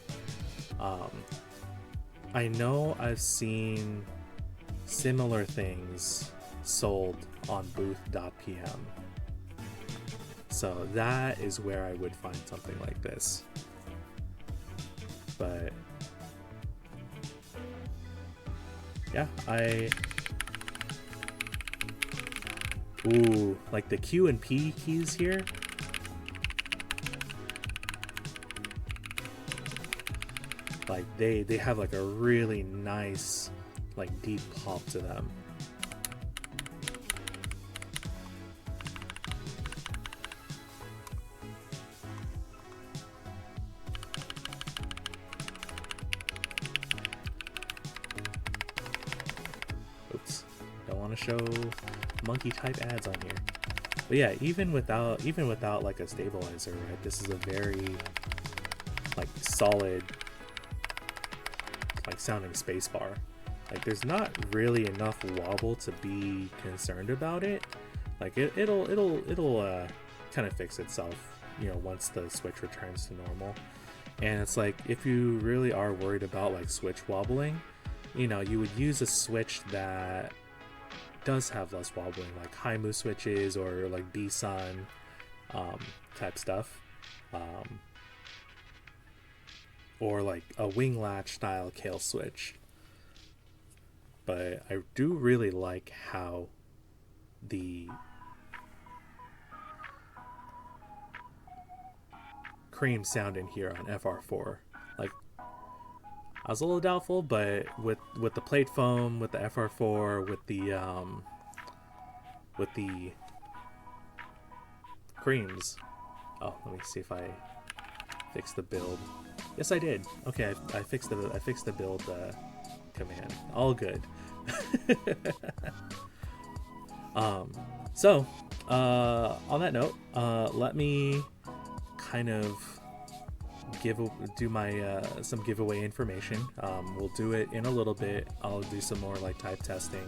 I know I've seen similar things sold on booth.pm. So that is where I would find something like this. But yeah, ooh, like the Q and P keys here. Like they have like a really nice, like, deep pop to them. Oops, don't want to show monkey type ads on here. But yeah, even without like a stabilizer, right? This is a very like solid, like, sounding spacebar. Like, there's not really enough wobble to be concerned about it. Like, it'll kind of fix itself, you know, once the switch returns to normal. And it's like, if you really are worried about like switch wobbling, you know, you would use a switch that does have less wobbling, like HIMU switches or like B-Sun type stuff. Or like a wing latch style kill switch. But I do really like how the cream sound in here on FR4. Like, I was a little doubtful, but with the plate foam, with the FR4, with the creams. Oh, let me see if I fix the build. Yes, I did. Okay, I fixed the build command. All good. So on that note, let me kind of do my some giveaway information. We'll do it in a little bit. I'll do some more like type testing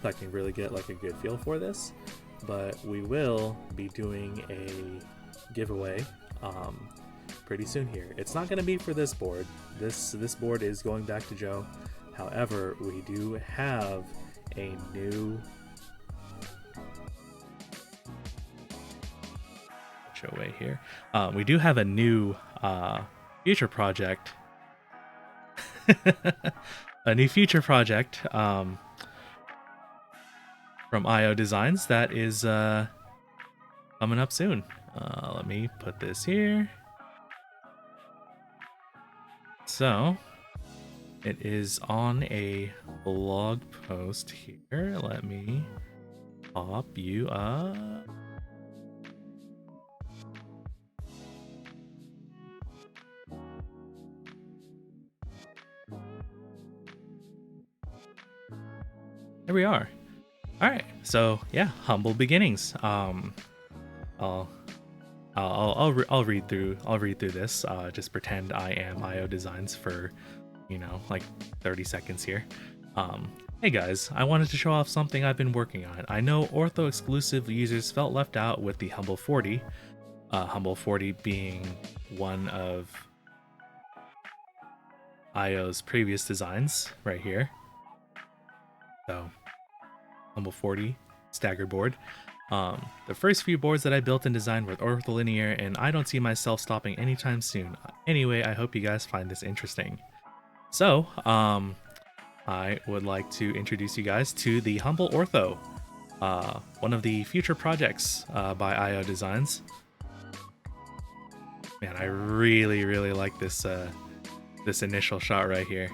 so I can really get like a good feel for this. But we will be doing a giveaway pretty soon here. It's not going to be for this board. This board is going back to Joe. However, we do have a new show away here. We do have a new future project. A new future project from IO Designs that is coming up soon. Let me put this here. So it is on a blog post here. Let me pop you up. There we are. All right. So yeah, humble beginnings. I'll read through this. Just pretend I am IO Designs for, you know, like 30 seconds here. Hey guys, I wanted to show off something I've been working on. I know Ortho exclusive users felt left out with the Humble 40. Humble 40 being one of IO's previous designs right here. So Humble 40 staggered board. The first few boards that I built and designed were ortholinear, and I don't see myself stopping anytime soon. Anyway, I hope you guys find this interesting. So, I would like to introduce you guys to the Humble Ortho, one of the future projects by IO Designs. Man, I really, really like this this initial shot right here.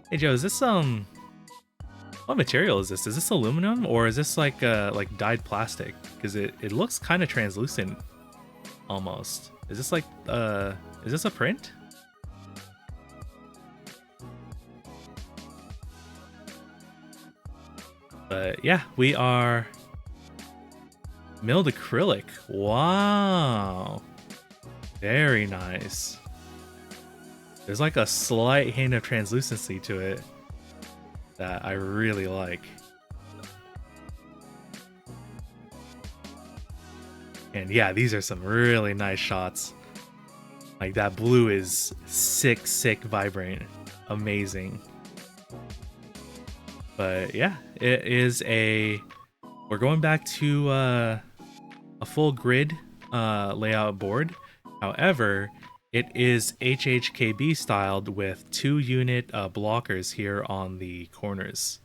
Hey Joe, is this what material is this? Is this aluminum or is this like dyed plastic? Because it looks kind of translucent almost. Is this like is this a print? But yeah, we are milled acrylic. Wow. Very nice. There's like a slight hint of translucency to it that I really like. And yeah, these are some really nice shots. Like that blue is sick, vibrant, amazing. But yeah, it is we're going back to a full grid layout board. However, it is HHKB styled with 2-unit blockers here on the corners.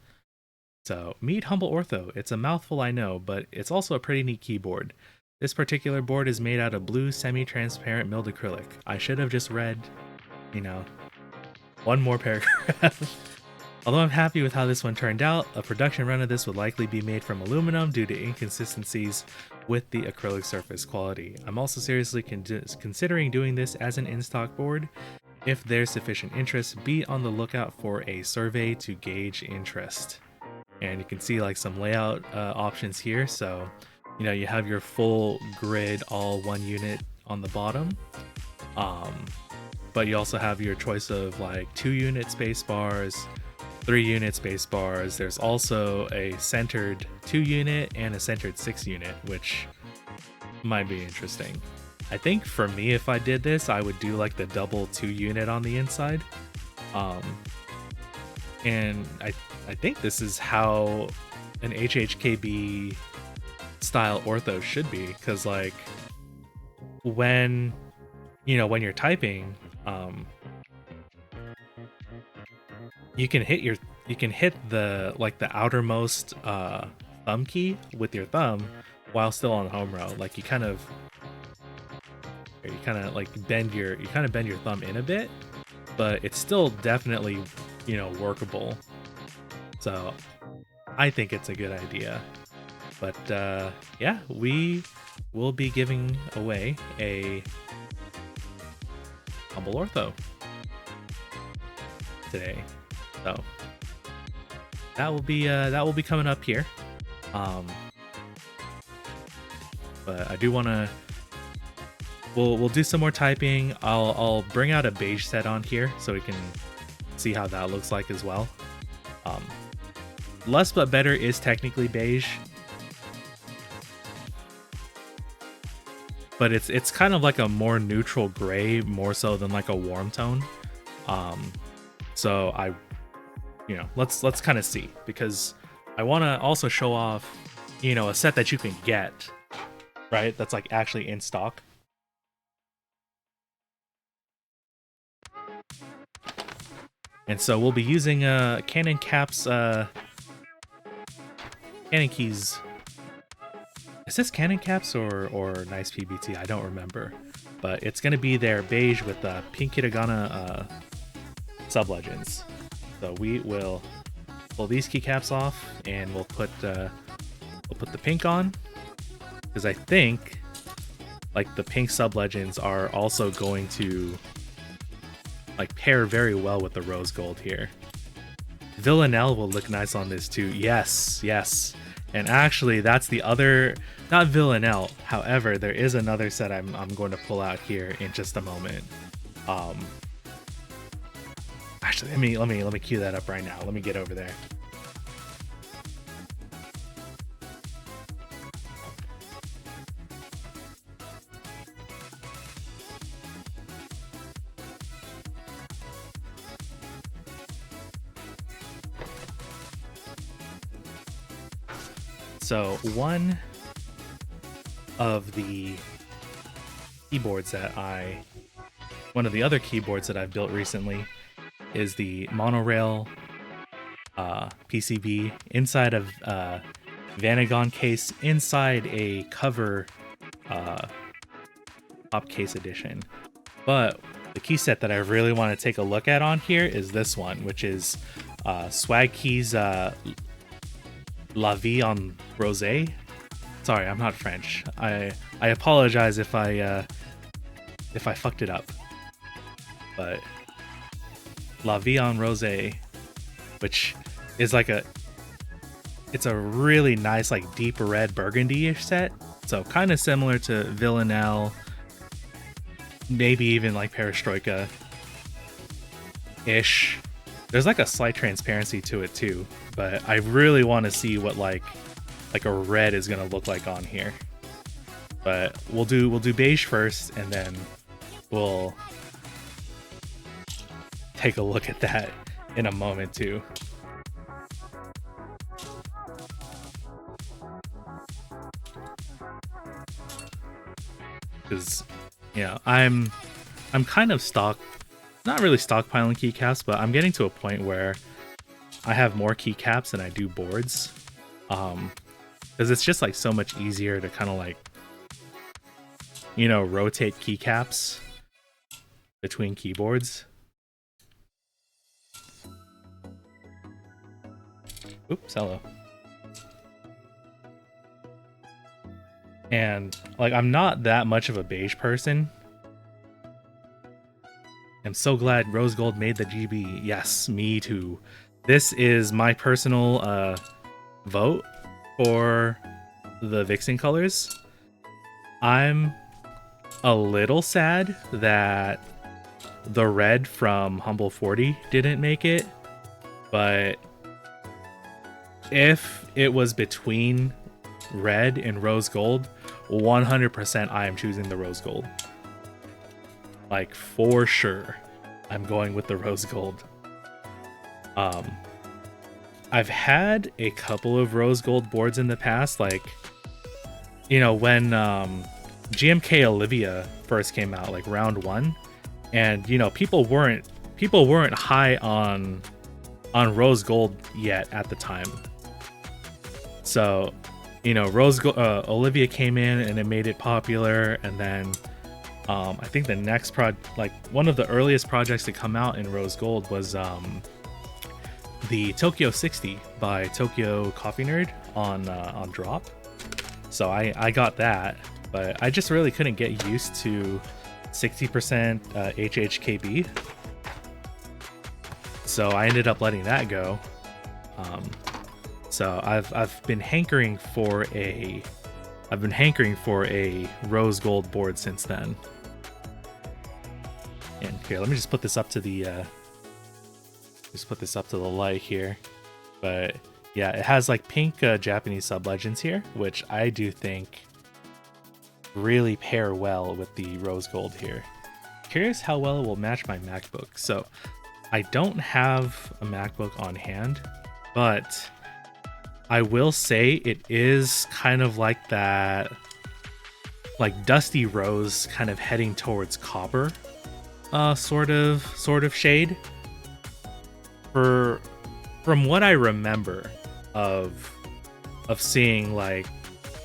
So meet Humble Ortho. It's a mouthful, I know, but it's also a pretty neat keyboard. This particular board is made out of blue semi-transparent milled acrylic. I should have just read, you know, one more paragraph. Although I'm happy with how this one turned out, a production run of this would likely be made from aluminum due to inconsistencies with the acrylic surface quality. I'm also seriously considering doing this as an in-stock board. If there's sufficient interest, be on the lookout for a survey to gauge interest. And you can see like some layout options here. So, you know, you have your full grid, all 1 unit on the bottom. But you also have your choice of like 2-unit space bars, 3-unit space bars. There's also a centered 2-unit and a centered 6-unit, which might be interesting. I think for me, if I did this, I would do like the double 2-unit on the inside. And I think this is how an HHKB style ortho should be, because like when you're typing, you can hit the outermost thumb key with your thumb while still on home row. Like you kind of bend your thumb in a bit, but it's still definitely, you know, workable. So I think it's a good idea. But yeah, we will be giving away a Humble Ortho today. So that will be coming up here. But I do want to. We'll do some more typing. I'll bring out a beige set on here so we can see how that looks like as well. Less but better is technically beige, but it's kind of like a more neutral gray, more so than like a warm tone. So let's kind of see, because I want to also show off, you know, a set that you can get, right? That's like actually in stock. And so we'll be using Canon Caps, Canon Keys. Is this Canon Caps or Nice PBT? I don't remember. But it's going to be their beige with pink hiragana sub-legends. So we will pull these keycaps off and we'll put the pink on, because I think like the pink sub-legends are also going to like pair very well with the rose gold here. Villanelle will look nice on this too. Yes. And actually that's the other, not Villanelle. However, there is another set I'm going to pull out here in just a moment. Actually, let me cue that up right now. Let me get over there. So one of the other keyboards that I've built recently is the monorail PCB inside of Vanagon case, inside a cover top case edition. But the key set that I really want to take a look at on here is this one, which is Swag Keys La Vie en Rosé. Sorry, I'm not French. I apologize if I fucked it up. But La Vie en Rosé, which is like it's a really nice like deep red burgundy-ish set. So kind of similar to Villanelle, maybe even like Perestroika-ish. There's like a slight transparency to it too, but I really want to see what like a red is gonna look like on here. But we'll do beige first, and then we'll take a look at that in a moment too. Because I'm kind of not really stockpiling keycaps, but I'm getting to a point where I have more keycaps than I do boards. Because it's just like so much easier to kind of like rotate keycaps between keyboards. Oops, hello. And like I'm not that much of a beige person. I'm so glad Rose Gold made the GB. Yes, me too. This is my personal vote for the Vixen colors. I'm a little sad that the red from Humble 40 didn't make it, but if it was between red and rose gold, 100% I am choosing the rose gold. Like for sure I'm going with the rose gold. I've had a couple of rose gold boards in the past, like when GMK Olivia first came out, like round 1, and people weren't high on rose gold yet at the time. So Olivia came in and it made it popular, and then I think the next one of the earliest projects to come out in rose gold was the Tokyo 60 by Tokyo Coffee Nerd on drop. So I got that, but I just really couldn't get used to 60% HHKB. So I ended up letting that go. So I've been hankering for a rose gold board since then. And here, let me just put this up to the light here. But yeah, it has like pink Japanese sub-legends here, which I do think really pair well with the rose gold here. Curious how well it will match my MacBook. So I don't have a MacBook on hand, but I will say it is kind of like that, like dusty rose kind of heading towards copper sort of shade. From what I remember of seeing like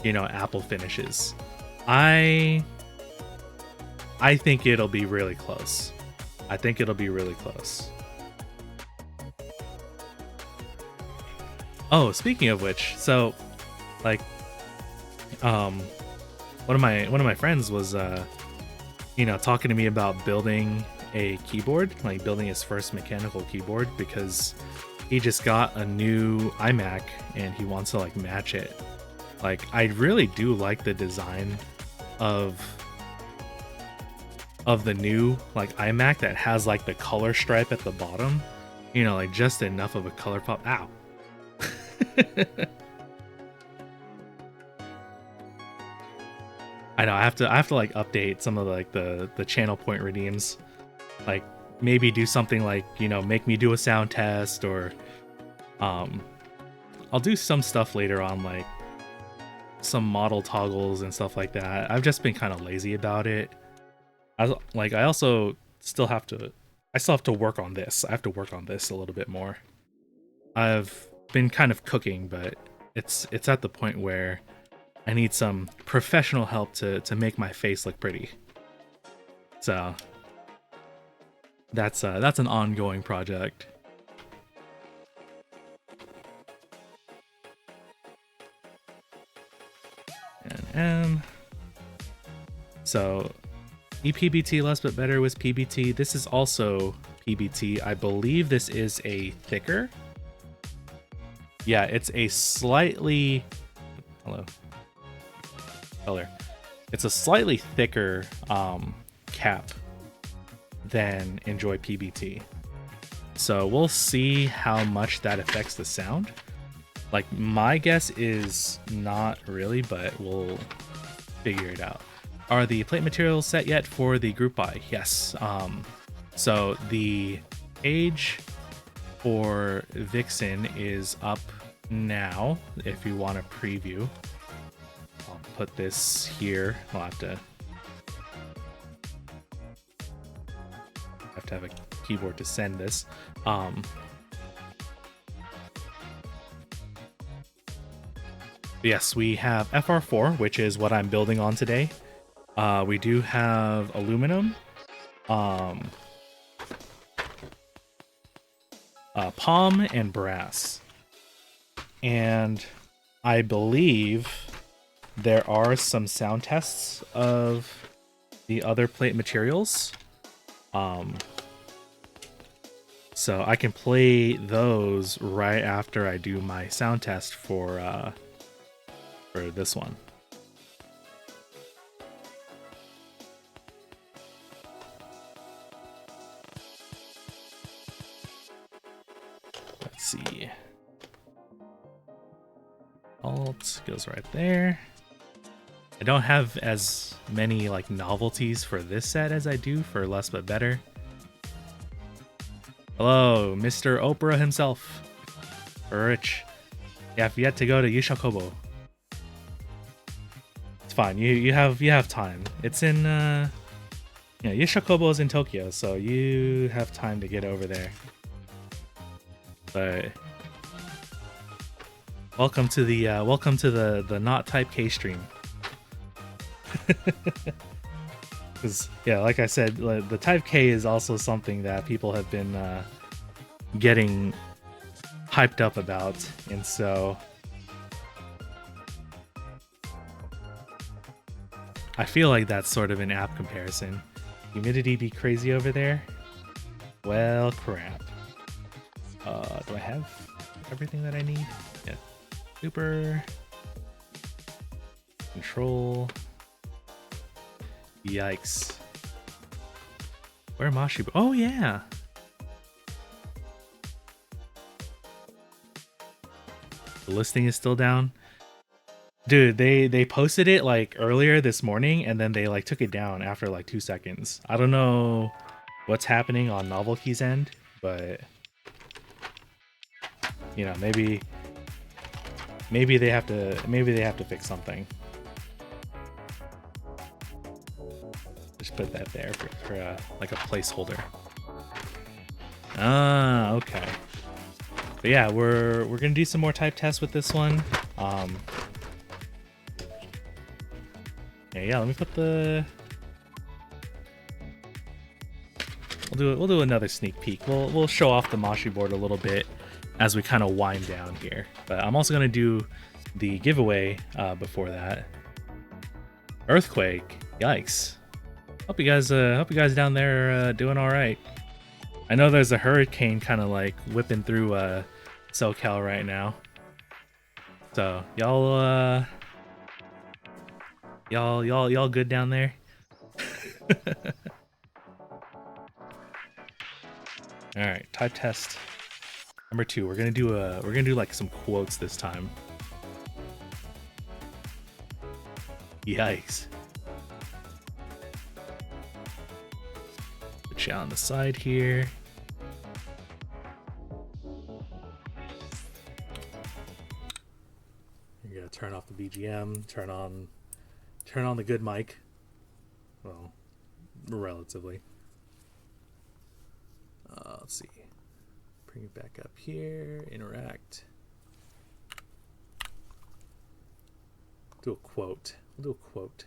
Apple finishes, I think it'll be really close. I think it'll be really close. Oh, speaking of which, so like one of my friends was talking to me about building a keyboard, like building his first mechanical keyboard, because he just got a new iMac and he wants to like match it. Like I really do like the design of the new like iMac that has like the color stripe at the bottom, like just enough of a color pop. Ow. I know I have to like update some of like the channel point redeems, like maybe do something like make me do a sound test, or I'll do some stuff later on, like some model toggles and stuff like that. I've just been kind of lazy about it. I still have to work on this. I have to work on this a little bit more. I've been kind of cooking, but it's at the point where I need some professional help to make my face look pretty. So that's an ongoing project. And so ePBT less but better was PBT. This is also PBT. I believe this is a thicker. Yeah, it's a slightly color. It's a slightly thicker cap than Enjoy PBT. So we'll see how much that affects the sound. Like, my guess is not really, but we'll figure it out. Are the plate materials set yet for the group buy? Yes. So the page for Vixen is up now if you want to preview. I'll put this here. I'll have to have a keyboard to send this. Yes, we have FR4, which is what I'm building on today. We do have aluminum, palm, and brass. And I believe there are some sound tests of the other plate materials. So I can play those right after I do my sound test for this one. Let's see. Alt goes right there. I don't have as many like novelties for this set as I do for Less But Better. Hello, Mr. Oprah himself. Rich. You have yet to go to Yushakobo. It's fine. You have time. It's in Yushakobo is in Tokyo, so you have time to get over there. But welcome to the not type K stream. Because yeah, like I said, the type K is also something that people have been getting hyped up about, and so I feel like that's sort of an apt comparison. Humidity be crazy over there? Well, crap. Do I have everything that I need? Yeah. Super. Control. Yikes. Where am I? Oh, yeah. The listing is still down. Dude, they posted it like earlier this morning, and then they like took it down after like 2 seconds. I don't know what's happening on Novel Key's end, but you know, maybe they have to fix something. Just put that there for like a placeholder. Ah, okay. But yeah, we're gonna do some more type tests with this one. Yeah, let me put the. We'll do another sneak peek. We'll show off the Moshi board a little bit as we kind of wind down here. But I'm also gonna do the giveaway before that. Earthquake, yikes! Hope you guys down there are doing all right. I know there's a hurricane kind of like whipping through SoCal right now. So y'all good down there? All right, type test number 2. We're gonna do like some quotes this time. Yikes! Put you on the side here. You're gonna turn off the BGM. Turn on the good mic. Well, relatively. Let's see. Bring it back up here. Interact. Do a quote. We'll do a quote.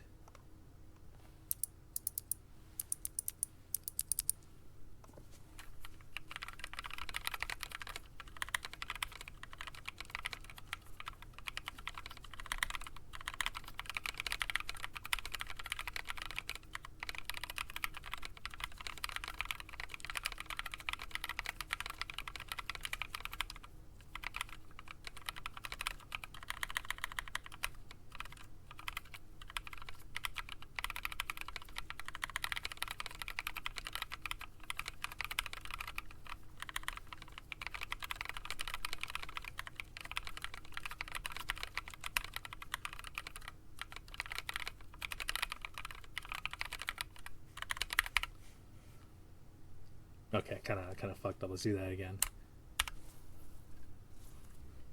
Okay, kind of fucked up. Let's do that again.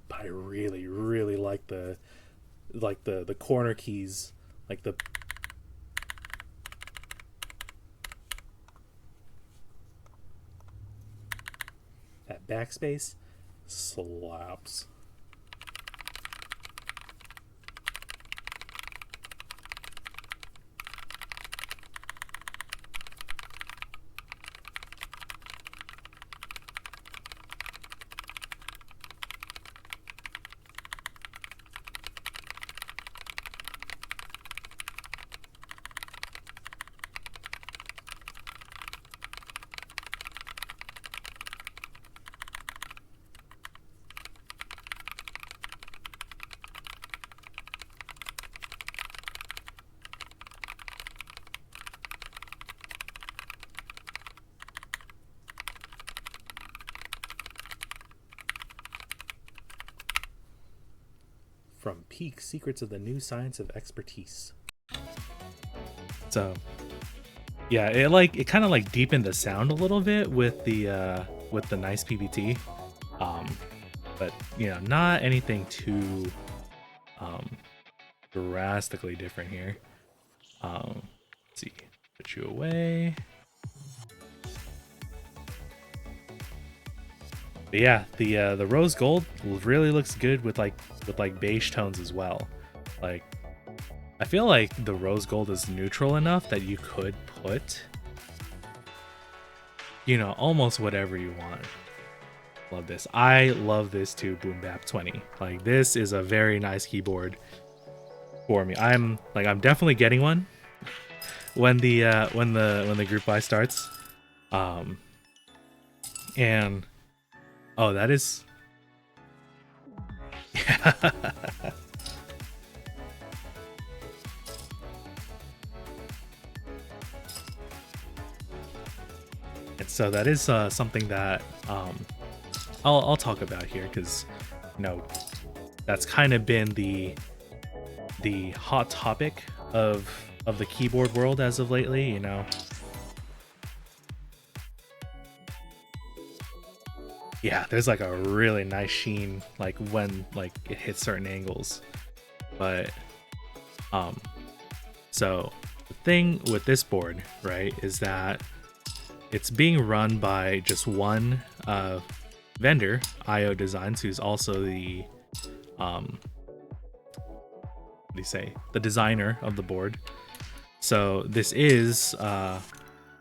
But I really, really like the corner keys, like the that backspace slaps. From Peak Secrets of the New Science of Expertise. So yeah, it kind of like deepened the sound a little bit with the nice PBT. But you know, not anything too drastically different here. Let's see, put you away. But yeah, the rose gold really looks good with beige tones as well. Like, I feel like the rose gold is neutral enough that you could put, you know, almost whatever you want. Love this. I love this too, Boom Bap 20. Like, this is a very nice keyboard for me. I'm definitely getting one when the group buy starts. And oh, that is yeah. And so that is something that I'll talk about here, because you know that's kind of been the hot topic of the keyboard world as of lately. You know, yeah, there's like a really nice sheen like when like it hits certain angles, but so the thing with this board, right, is that it's being run by just one vendor, IO Designs, who's also the what do you say, the designer of the board. So this is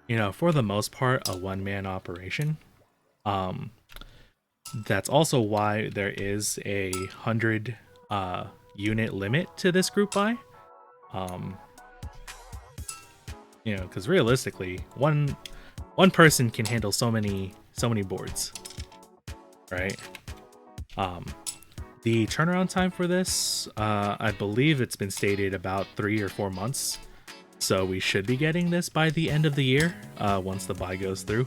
you know, for the most part, a one-man operation. That's also why there is a 100 unit limit to this group buy. You know, because realistically, one person can handle so many boards, right? The turnaround time for this, I believe it's been stated about 3 or 4 months. So we should be getting this by the end of the year, once the buy goes through.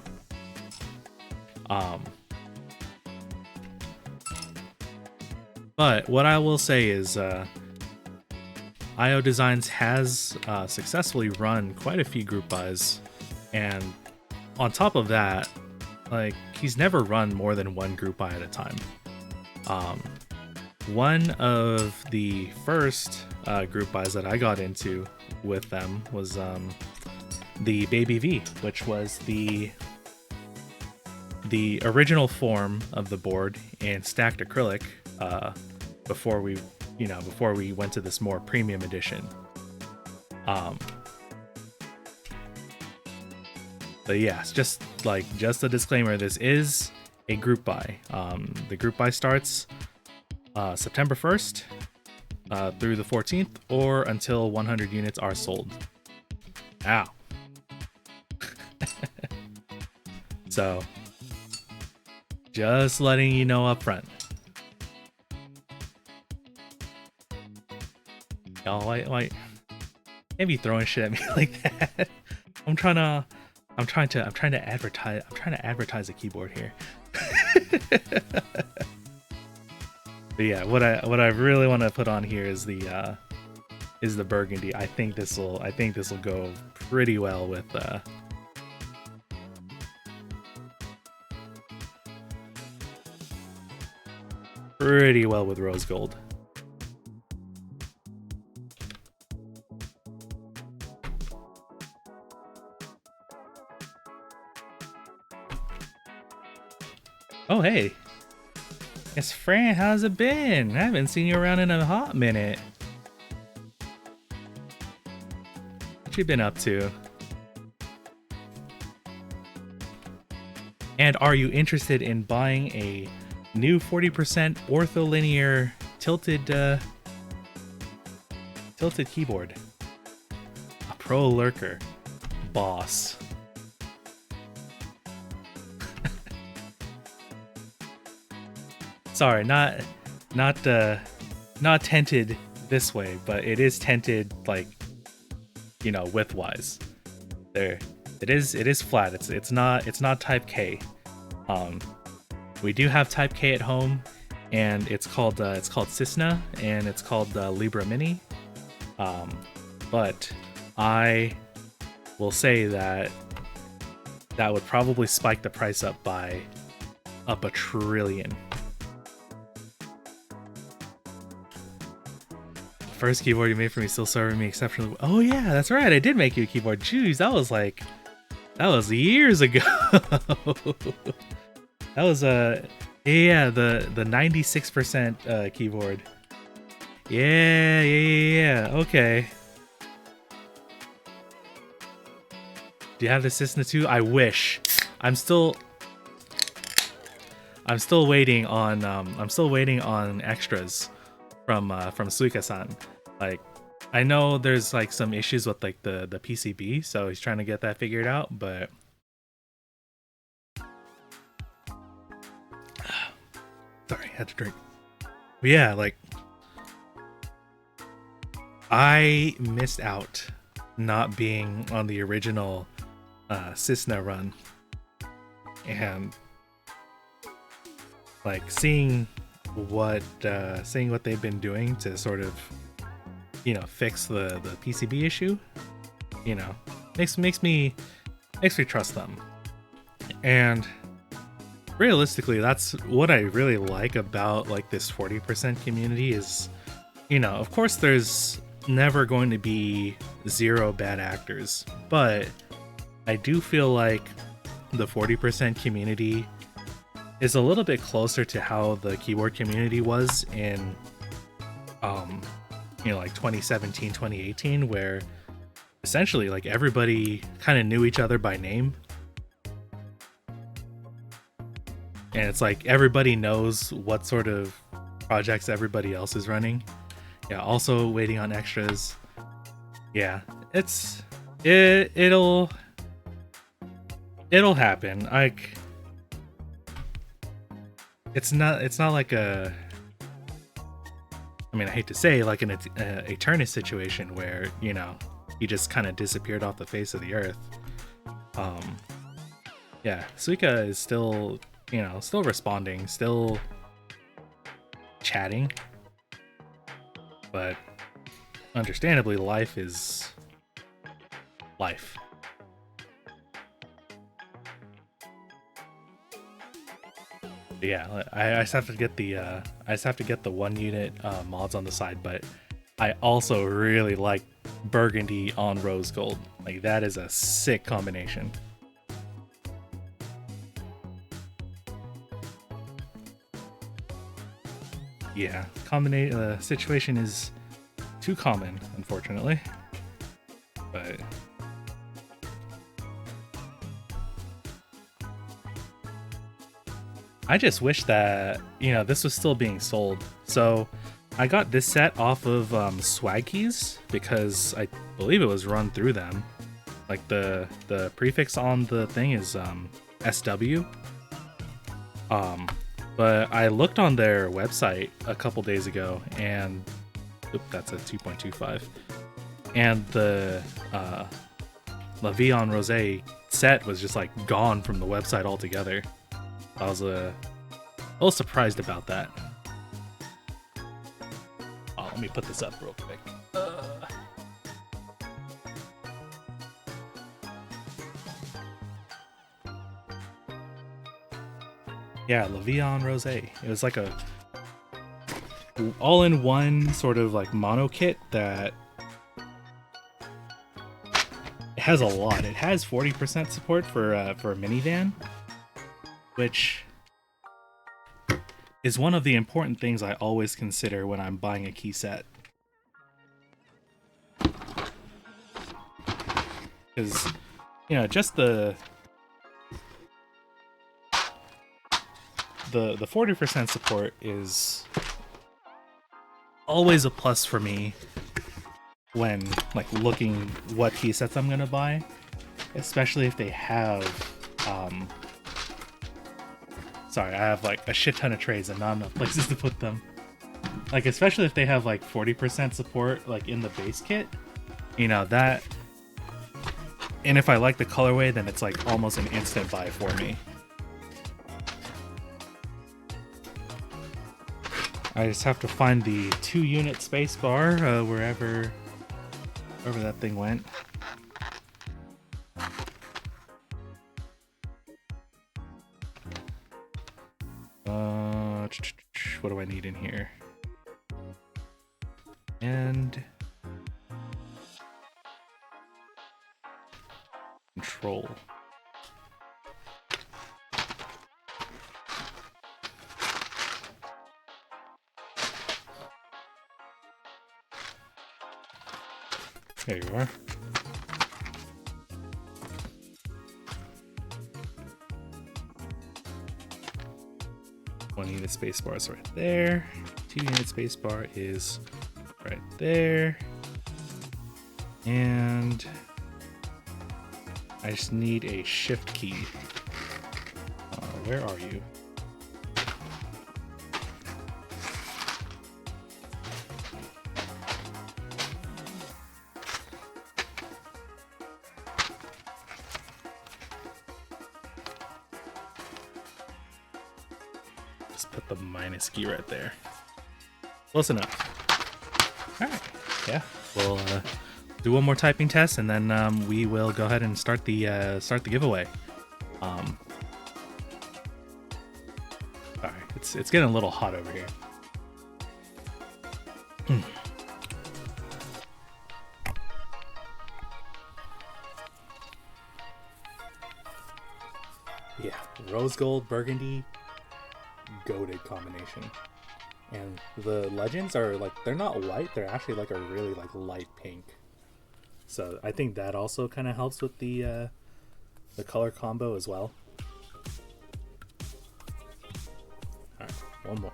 But what I will say is, IO Designs has successfully run quite a few group buys, and on top of that, like, he's never run more than one group buy at a time. One of the first group buys that I got into with them was the Baby V, which was the original form of the board in stacked acrylic, before we went to this more premium edition. But yeah, it's just a disclaimer, this is a group buy. The group buy starts September 1st through the 14th, or until 100 units are sold. Ow. So just letting you know up front. Y'all, why can't be throwing shit at me like that. I'm trying to advertise a keyboard here. But yeah, what I really want to put on here is the burgundy. I think this will go pretty well with pretty well with rose gold. Oh, hey. It's Fran, how's it been? I haven't seen you around in a hot minute. What you been up to? And are you interested in buying a new 40% ortholinear tilted keyboard? A pro lurker. Boss. Sorry, not tented this way, but it is tented, like, you know, widthwise. There, it is flat. It's not Type K. We do have Type K at home, and it's called Cisna, and it's called Libra Mini. But I will say that would probably spike the price up by $1 trillion. First keyboard you made for me still serving me exceptionally well. Oh yeah, that's right, I did make you a keyboard. Jeez, that was years ago. That was yeah, the 96% keyboard. Yeah, okay. Do you have the Cisna 2? I wish. I'm still waiting on extras from Suika-san. Like, I know there's like some issues with like the PCB, so he's trying to get that figured out, but sorry, I had to drink. But yeah, like, I missed out not being on the original Cisna run, and like seeing what they've been doing to sort of, you know, fix the PCB issue, you know, makes me trust them. And realistically, that's what I really like about like this 40% community is, you know, of course there's never going to be 0 bad actors, but I do feel like the 40% community is a little bit closer to how the keyboard community was in you know, like 2017, 2018, where essentially like everybody kind of knew each other by name. And it's like everybody knows what sort of projects everybody else is running. Yeah, also waiting on extras. Yeah, it'll happen. Like, it's not like a, I mean, I hate to say, like an Eternus situation where, you know, he just kind of disappeared off the face of the earth. Yeah, Suika is still, you know, still responding, still chatting, but understandably, life is life. Yeah, I just have to get the 1 unit mods on the side, but I also really like burgundy on rose gold. Like, that is a sick combination. Yeah, situation is too common, unfortunately, but I just wish that, you know, this was still being sold. So I got this set off of Swag Keys because I believe it was run through them. Like the prefix on the thing is SW. But I looked on their website a couple days ago, and that's a 2.25. And the La Vie en Rosé set was just like gone from the website altogether. I was a little surprised about that. Oh, let me put this up real quick. Yeah, La Vie en Rosé. It was like a all-in-one sort of like mono kit that has a lot. It has 40% support for a minivan, which is one of the important things I always consider when I'm buying a key set. Because, you know, just the 40% support is always a plus for me when like looking what key sets I'm gonna buy, especially if they have sorry, I have like a shit ton of trays and not enough places to put them. Like, especially if they have like 40% support like in the base kit, you know, that, and if I like the colorway, then it's like almost an instant buy for me. I just have to find the 2-unit space bar wherever that thing went. What do I need in here? And control. There you are. One unit spacebar is right there. 2-unit spacebar is right there. And I just need a shift key. Where are you? Put the minus key right there. Close enough. All right. Yeah. We'll do one more typing test, and then we will go ahead and start the giveaway. Sorry, it's getting a little hot over here. Yeah, rose gold, burgundy. Goated combination. And the legends are like, they're not white, they're actually like a really like light pink. So I think that also kind of helps with the color combo as well. All right, one more.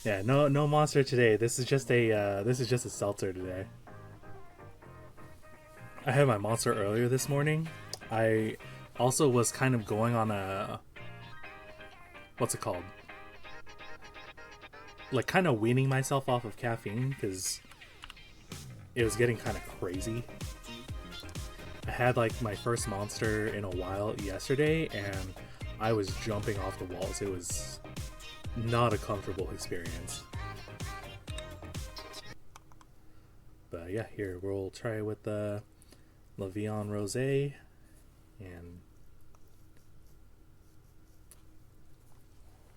Yeah, no monster today. This is just a seltzer today. I had my monster earlier this morning. I also was kind of going on a, what's it called? Like kind of weaning myself off of caffeine because it was getting kind of crazy. I had like my first monster in a while yesterday and I was jumping off the walls. It was not a comfortable experience. But yeah, here we'll try with the Levion Rosé, and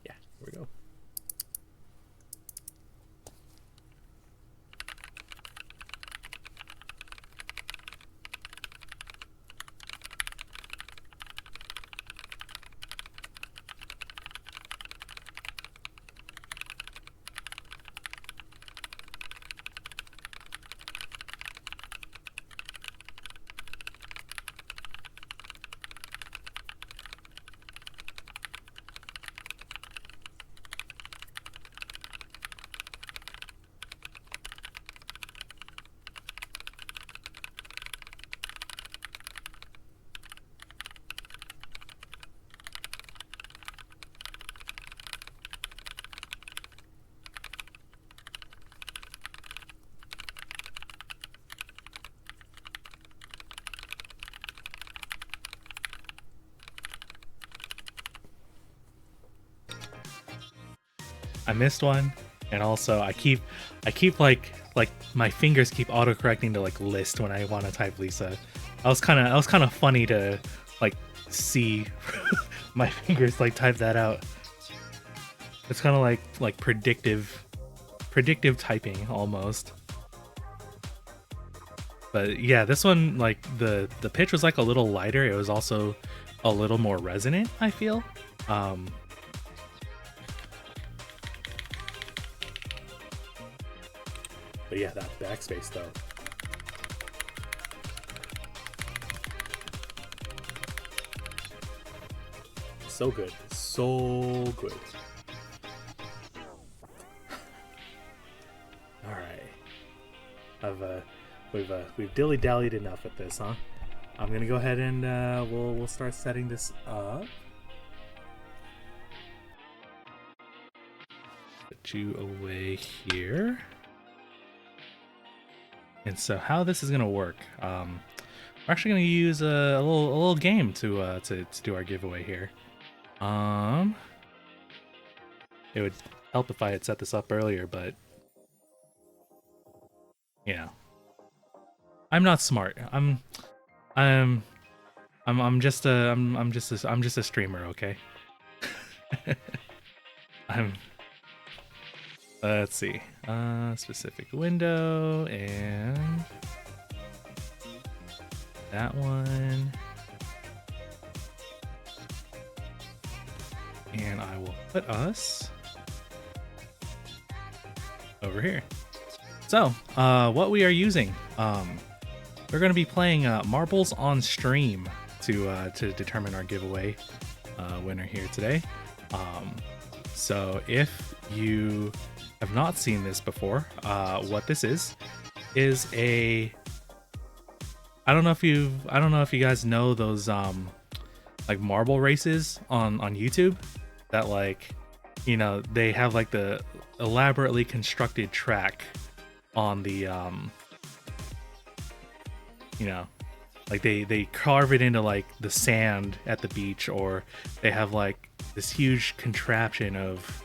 yeah, here we go. I missed one, and also I keep like like my fingers keep autocorrecting to like list when I want to type Lisa. I was kind of funny to like see my fingers like type that out. It's kind of like predictive typing almost. But yeah, this one, like the pitch was like a little lighter. It was also a little more resonant, I feel. But yeah, that backspace though. So good. So good. Alright. We've dilly-dallied enough with this, huh? I'm gonna go ahead and we'll start setting this up. Put you away here. And so how this is gonna work? We're actually gonna use a little game to do our giveaway here. It would help if I had set this up earlier, but you know, I'm not smart. I'm just a streamer, okay? Let's see. Specific window and that one. And I will put us over here. So, what we are using, we're going to be playing Marbles on Stream to determine our giveaway winner here today. So if you have not seen this before, what this is a, I don't know if you guys know those like marble races on YouTube that, like, you know, they have like the elaborately constructed track on the you know, like they carve it into like the sand at the beach, or they have like this huge contraption of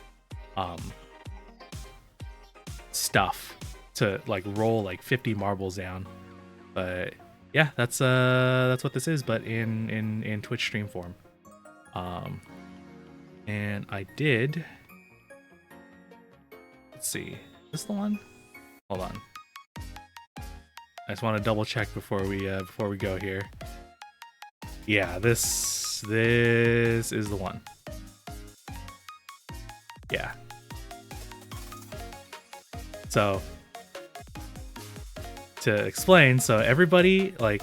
stuff to like roll like 50 marbles down. But yeah, that's what this is, but in Twitch stream form. And I did, let's see, is this the one? Hold on. I just want to double check before we go here. Yeah, this is the one. Yeah. So to explain, so everybody, like,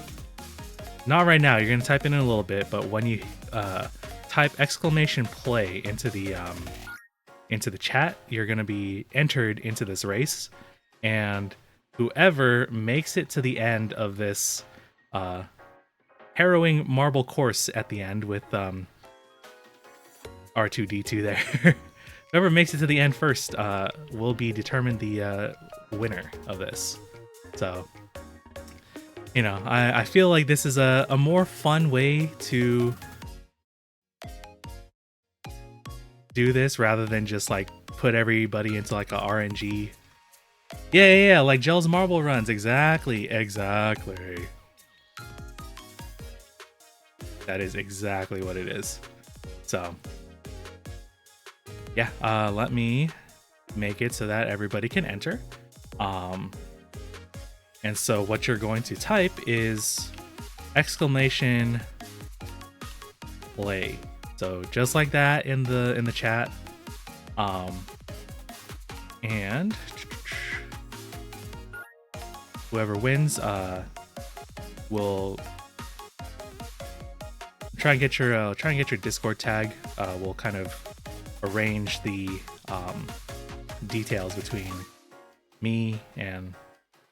not right now, you're gonna type in a little bit, but when you type !play into the chat, you're gonna be entered into this race, and whoever makes it to the end of this harrowing marble course at the end with R2D2 there, whoever makes it to the end first will be determined the winner of this. So, you know, I feel like this is a more fun way to do this rather than just like put everybody into like a RNG. Yeah, like Gel's marble runs. Exactly. That is exactly what it is. So yeah, let me make it so that everybody can enter. And so what you're going to type is !play. So just like that in the chat. And whoever wins will try and get your Discord tag. We'll kind of arrange the details between me and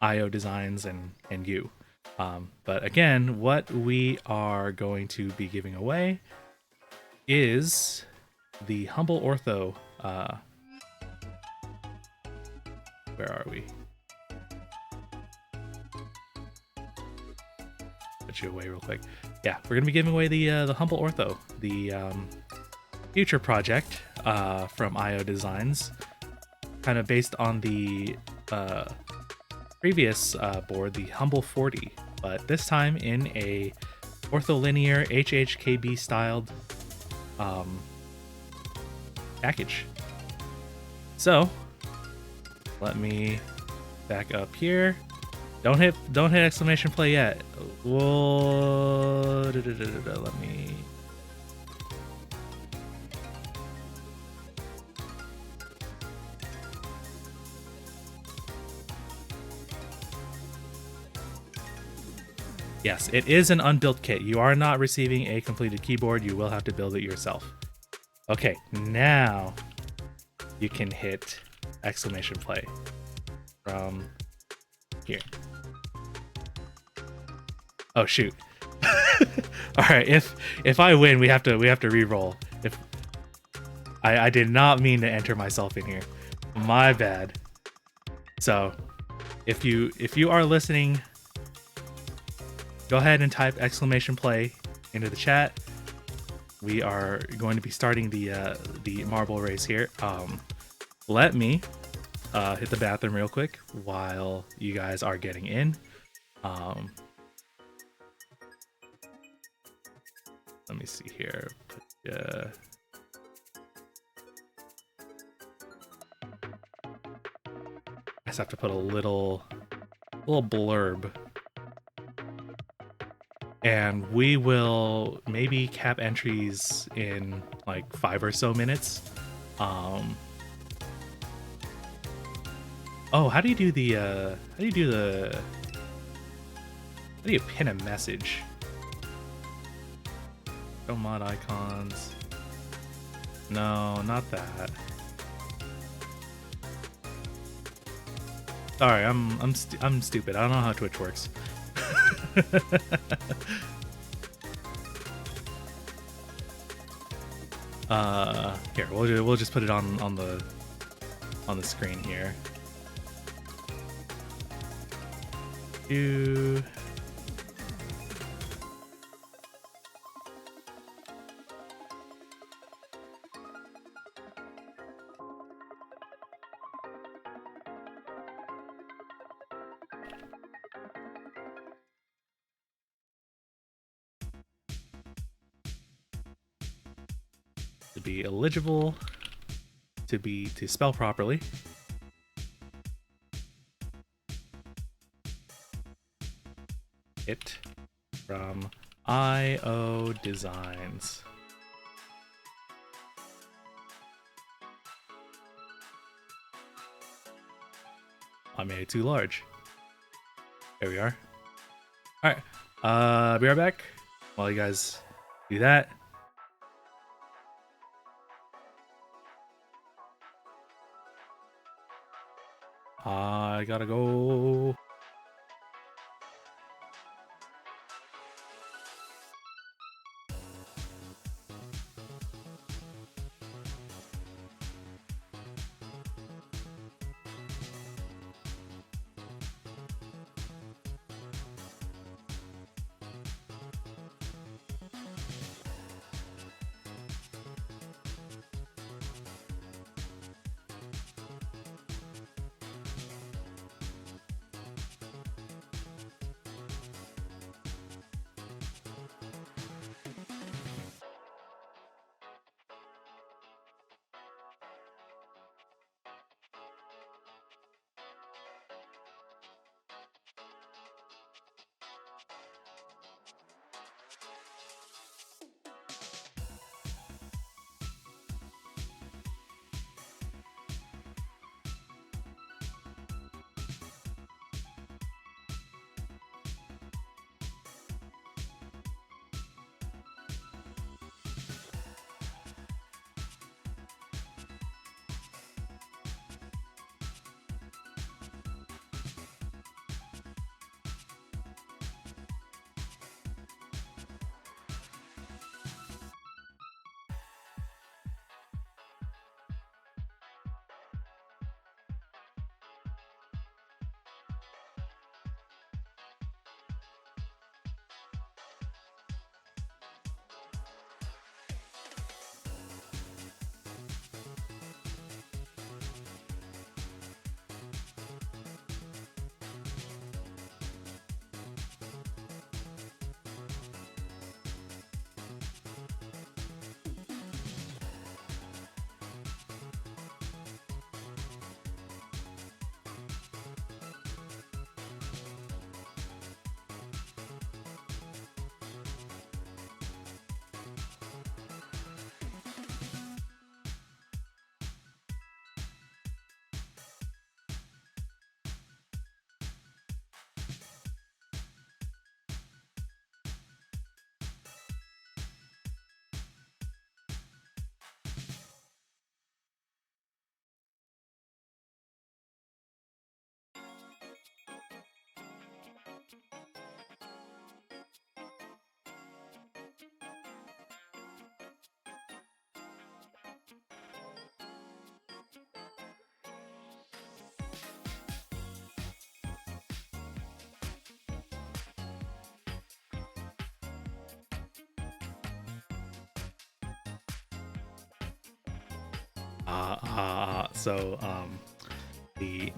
IO Designs and you. But again, what we are going to be giving away is the Humble Ortho. Where are we? Put you away real quick. Yeah, we're gonna be giving away the Humble Ortho, the future project from IO Designs, kind of based on the previous board, the Humble 40, but this time in a ortholinear HHKB styled package. So let me back up here. Don't hit exclamation play yet. Whoa, let me. Yes, it is an unbuilt kit. You are not receiving a completed keyboard. You will have to build it yourself. Okay, now you can hit exclamation play from here. Oh shoot. All right, if I win, we have to re-roll. If I did not mean to enter myself in here. My bad. So, if you are listening, go ahead and type exclamation play into the chat. We are going to be starting the marble race here. Let me hit the bathroom real quick while you guys are getting in. Let me see here. I just have to put a little blurb. And we will maybe cap entries in like 5 or so minutes. Oh, how do you do the how do you pin a message? Show mod icons. No, not that. Sorry, I'm stupid. I don't know how Twitch works. Here, we'll just put it on the screen here. To be eligible, to spell properly. It from IO Designs. I made it too large. There we are. All right, be right back while you guys do that. I gotta go.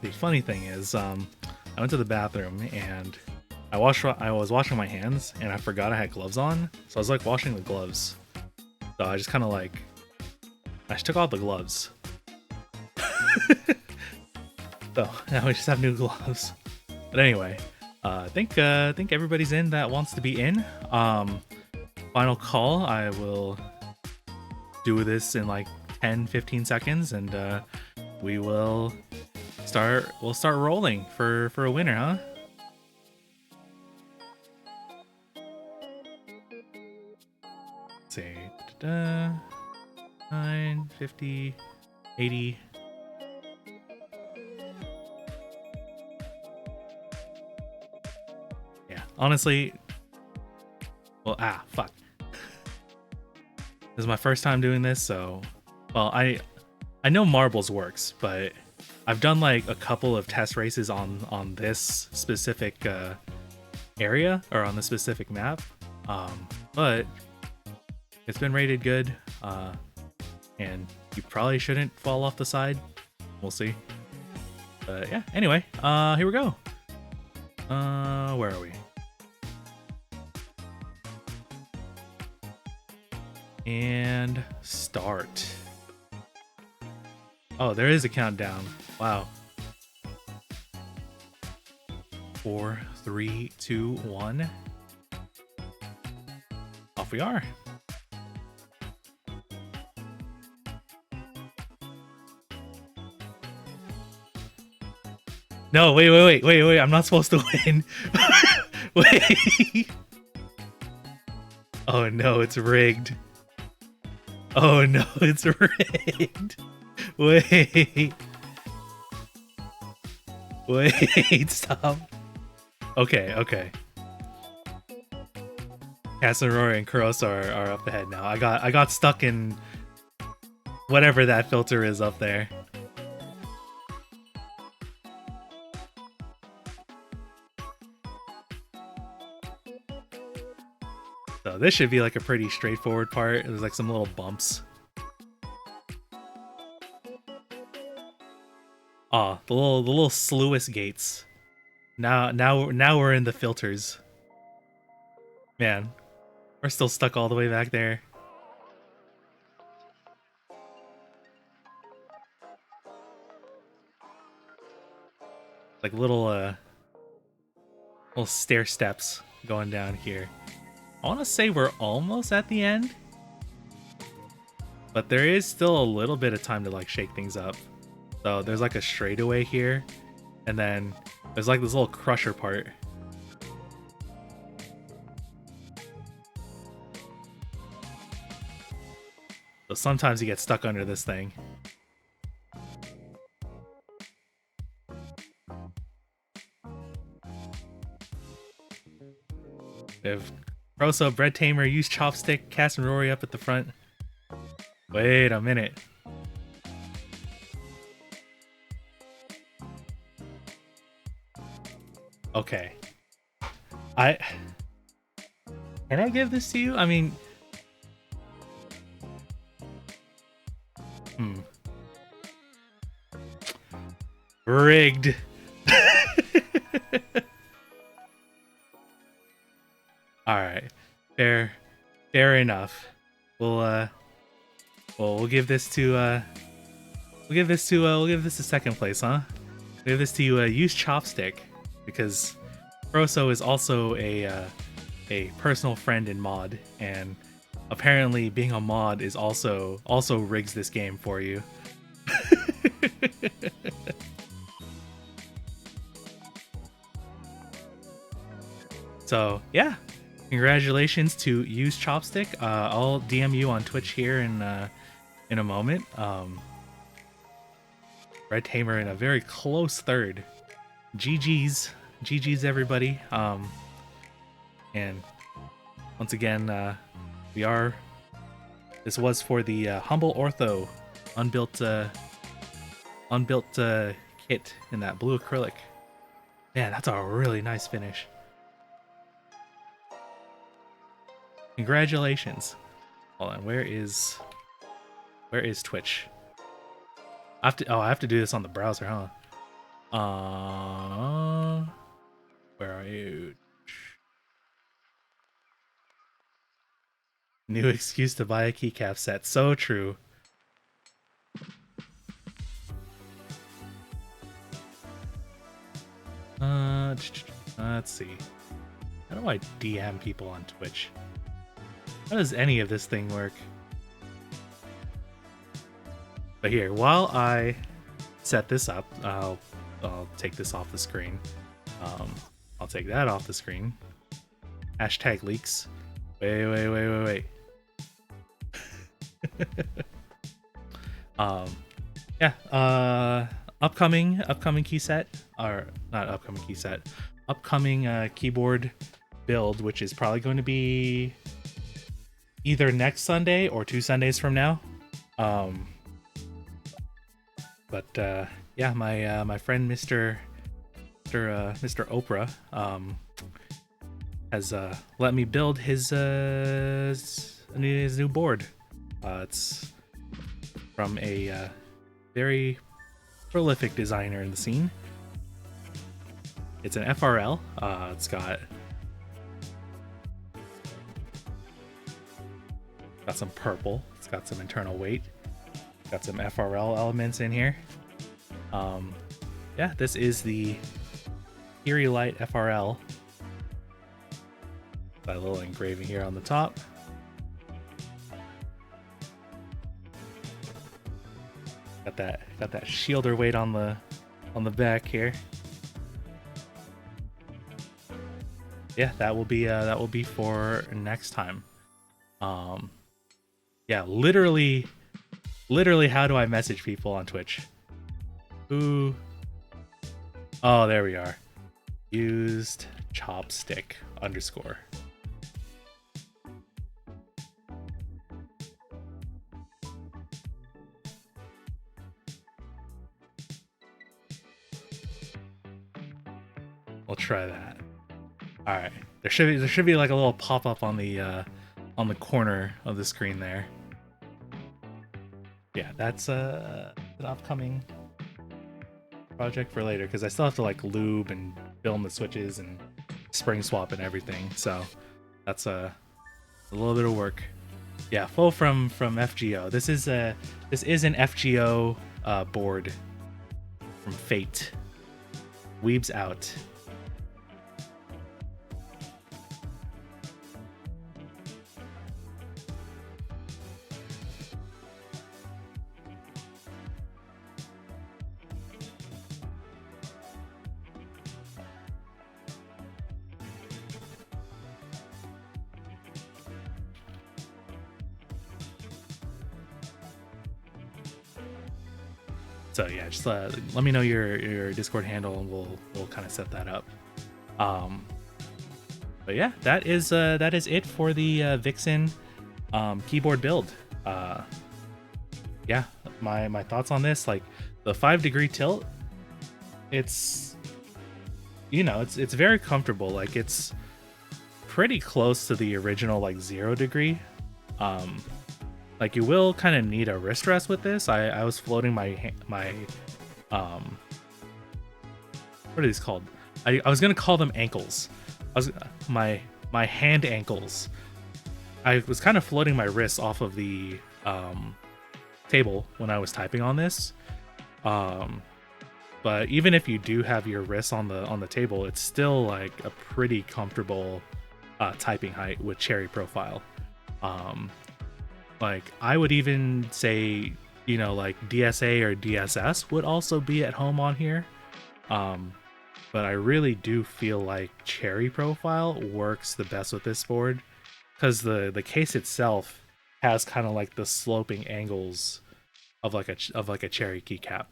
The funny thing is, I went to the bathroom and I was washing my hands and I forgot I had gloves on, so I was like washing the gloves. So I just kind of like I just took off the gloves. So now we just have new gloves. But anyway, I think everybody's in that wants to be in. Final call. I will do this in like 10-15 seconds and we'll start rolling for a winner, huh? Let's see. 9, 50, 80. Yeah, honestly, well, fuck. This is my first time doing this, so well, I know marbles works, but I've done like a couple of test races on this specific area or on the specific map, but it's been rated good, and you probably shouldn't fall off the side. We'll see. But yeah, anyway, here we go. Where are we? And start. Oh, there is a countdown. Wow. 4, 3, 2, 1. Off we are. No, wait. I'm not supposed to win. Wait. Oh no, it's rigged. Oh no, it's rigged. Wait, stop. Okay. Casanova and Kurosa are up ahead now. I got stuck in whatever that filter is up there. So this should be like a pretty straightforward part. There's like some little bumps. Oh, the little sluice gates. Now we're in the filters. Man, we're still stuck all the way back there. Like little stair steps going down here. I want to say we're almost at the end, but there is still a little bit of time to like shake things up. So there's like a straightaway here, and then there's like this little crusher part. So sometimes you get stuck under this thing. If Rosa, Bread Tamer, use Chopstick, Cass and Rory up at the front. Wait a minute. Okay. Can I give this to you? I mean... Rigged. Alright. Fair enough. We'll give this to second place, huh? We'll give this to use Chopstick, because Rosso is also a personal friend in mod, and apparently being a mod is also rigs this game for you. So yeah, congratulations to use Chopstick. I'll DM you on Twitch here in a moment. Red Tamer in a very close third. GG's everybody. And once again, this was for the Humble Ortho unbuilt kit in that blue acrylic. Man, that's a really nice finish. Congratulations. Hold on, where is Twitch? I have to do this on the browser, huh? Where are you? New excuse to buy a keycap set. So true. Let's see. How do I DM people on Twitch? How does any of this thing work? But here, while I set this up, I'll take this off the screen. I'll take that off the screen. Hashtag leaks. Wait. Yeah. Upcoming key set, or not upcoming key set. Upcoming keyboard build, which is probably going to be either next Sunday or 2 Sundays from now. Yeah, my friend Mr. Oprah has let me build his new board. It's from a very prolific designer in the scene. It's an FRL. It's got some purple. It's got some internal weight. Got some FRL elements in here. Yeah, this is the Eerie Light FRL. Got a little engraving here on the top. Got that shielder weight on the back here. Yeah, that will be for next time. Yeah, literally, how do I message people on Twitch? Ooh. Oh, there we are. Used chopstick _ We'll try that. All right. There should be like a little pop up on the corner of the screen there. Yeah, that's an upcoming project for later, because I still have to like lube and film the switches and spring swap and everything. So that's a little bit of work. Yeah, full from FGO. This is an FGO board from Fate. Weebs out. So yeah, just let me know your Discord handle and we'll kind of set that up. But yeah, that is it for the Vixen keyboard build. Yeah, my thoughts on this, like the 5-degree tilt, it's very comfortable. Like it's pretty close to the original like 0-degree. Like you will kind of need a wrist rest with this. I was floating my what are these called? I was gonna call them ankles. My hand ankles. I was kind of floating my wrists off of the table when I was typing on this. But even if you do have your wrists on the table, it's still like a pretty comfortable typing height with cherry profile. Like I would even say, like DSA or DSS would also be at home on here. But I really do feel like cherry profile works the best with this board, because the case itself has kind of like the sloping angles of like a cherry keycap.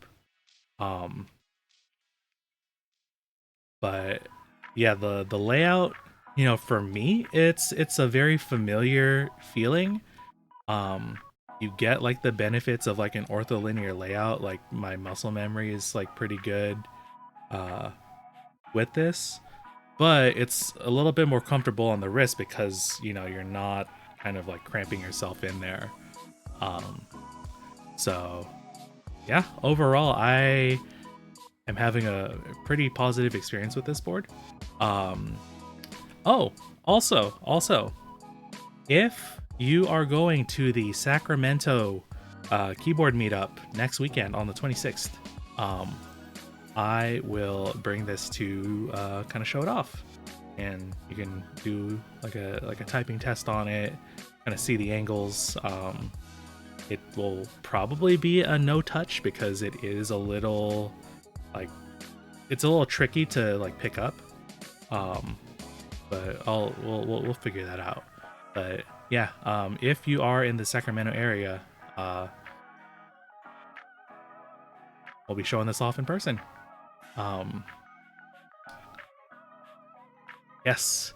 But yeah, the layout, for me, it's a very familiar feeling. You get like the benefits of like an ortholinear layout. Like my muscle memory is like pretty good with this, but it's a little bit more comfortable on the wrist because you're not kind of like cramping yourself in there. So yeah, overall, I am having a pretty positive experience with this board. Um, oh, also, if you are going to the Sacramento keyboard meetup next weekend on the 26th, um, I will bring this to kind of show it off, and you can do like a typing test on it, kind of see the angles. It will probably be a no touch because it is a little like it's a little tricky to like pick up. Um, but we'll figure that out. But yeah, if you are in the Sacramento area, uh, we'll be showing this off in person. Um, yes,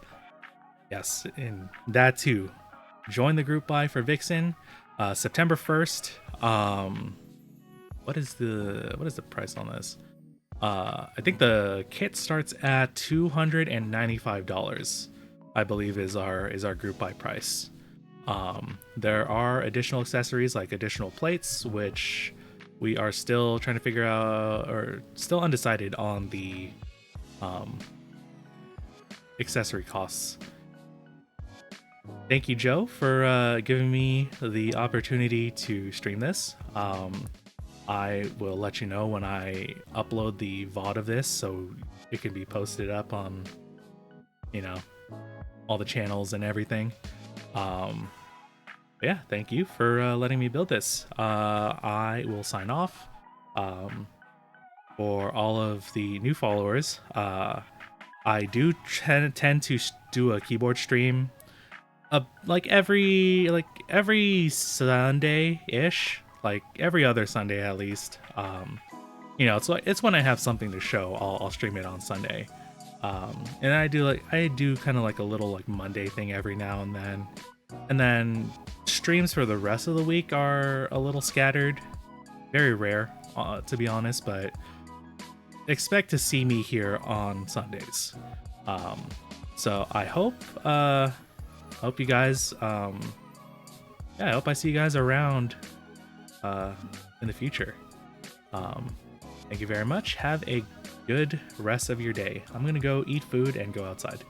yes, and that too. Join the group buy for Vixen, September 1st. What is the price on this? I think the kit starts at $295. I believe is our group buy price. There are additional accessories like additional plates, which we are still trying to figure out or still undecided on the um, accessory costs. Thank you, Joe, for giving me the opportunity to stream this. I will let you know when I upload the VOD of this so it can be posted up on, you know, all the channels and everything. Yeah, thank you for letting me build this. I will sign off. For all of the new followers, I do tend to do a keyboard stream like every Sunday ish, like every other Sunday at least. It's when I have something to show, I'll stream it on Sunday. And I do kind of like a little like Monday thing every now and then streams for the rest of the week are a little scattered, very rare, to be honest, but expect to see me here on Sundays. Um, so I hope you guys yeah, I hope I see you guys around in the future. Um, thank you very much. Have a good rest of your day. I'm gonna go eat food and go outside.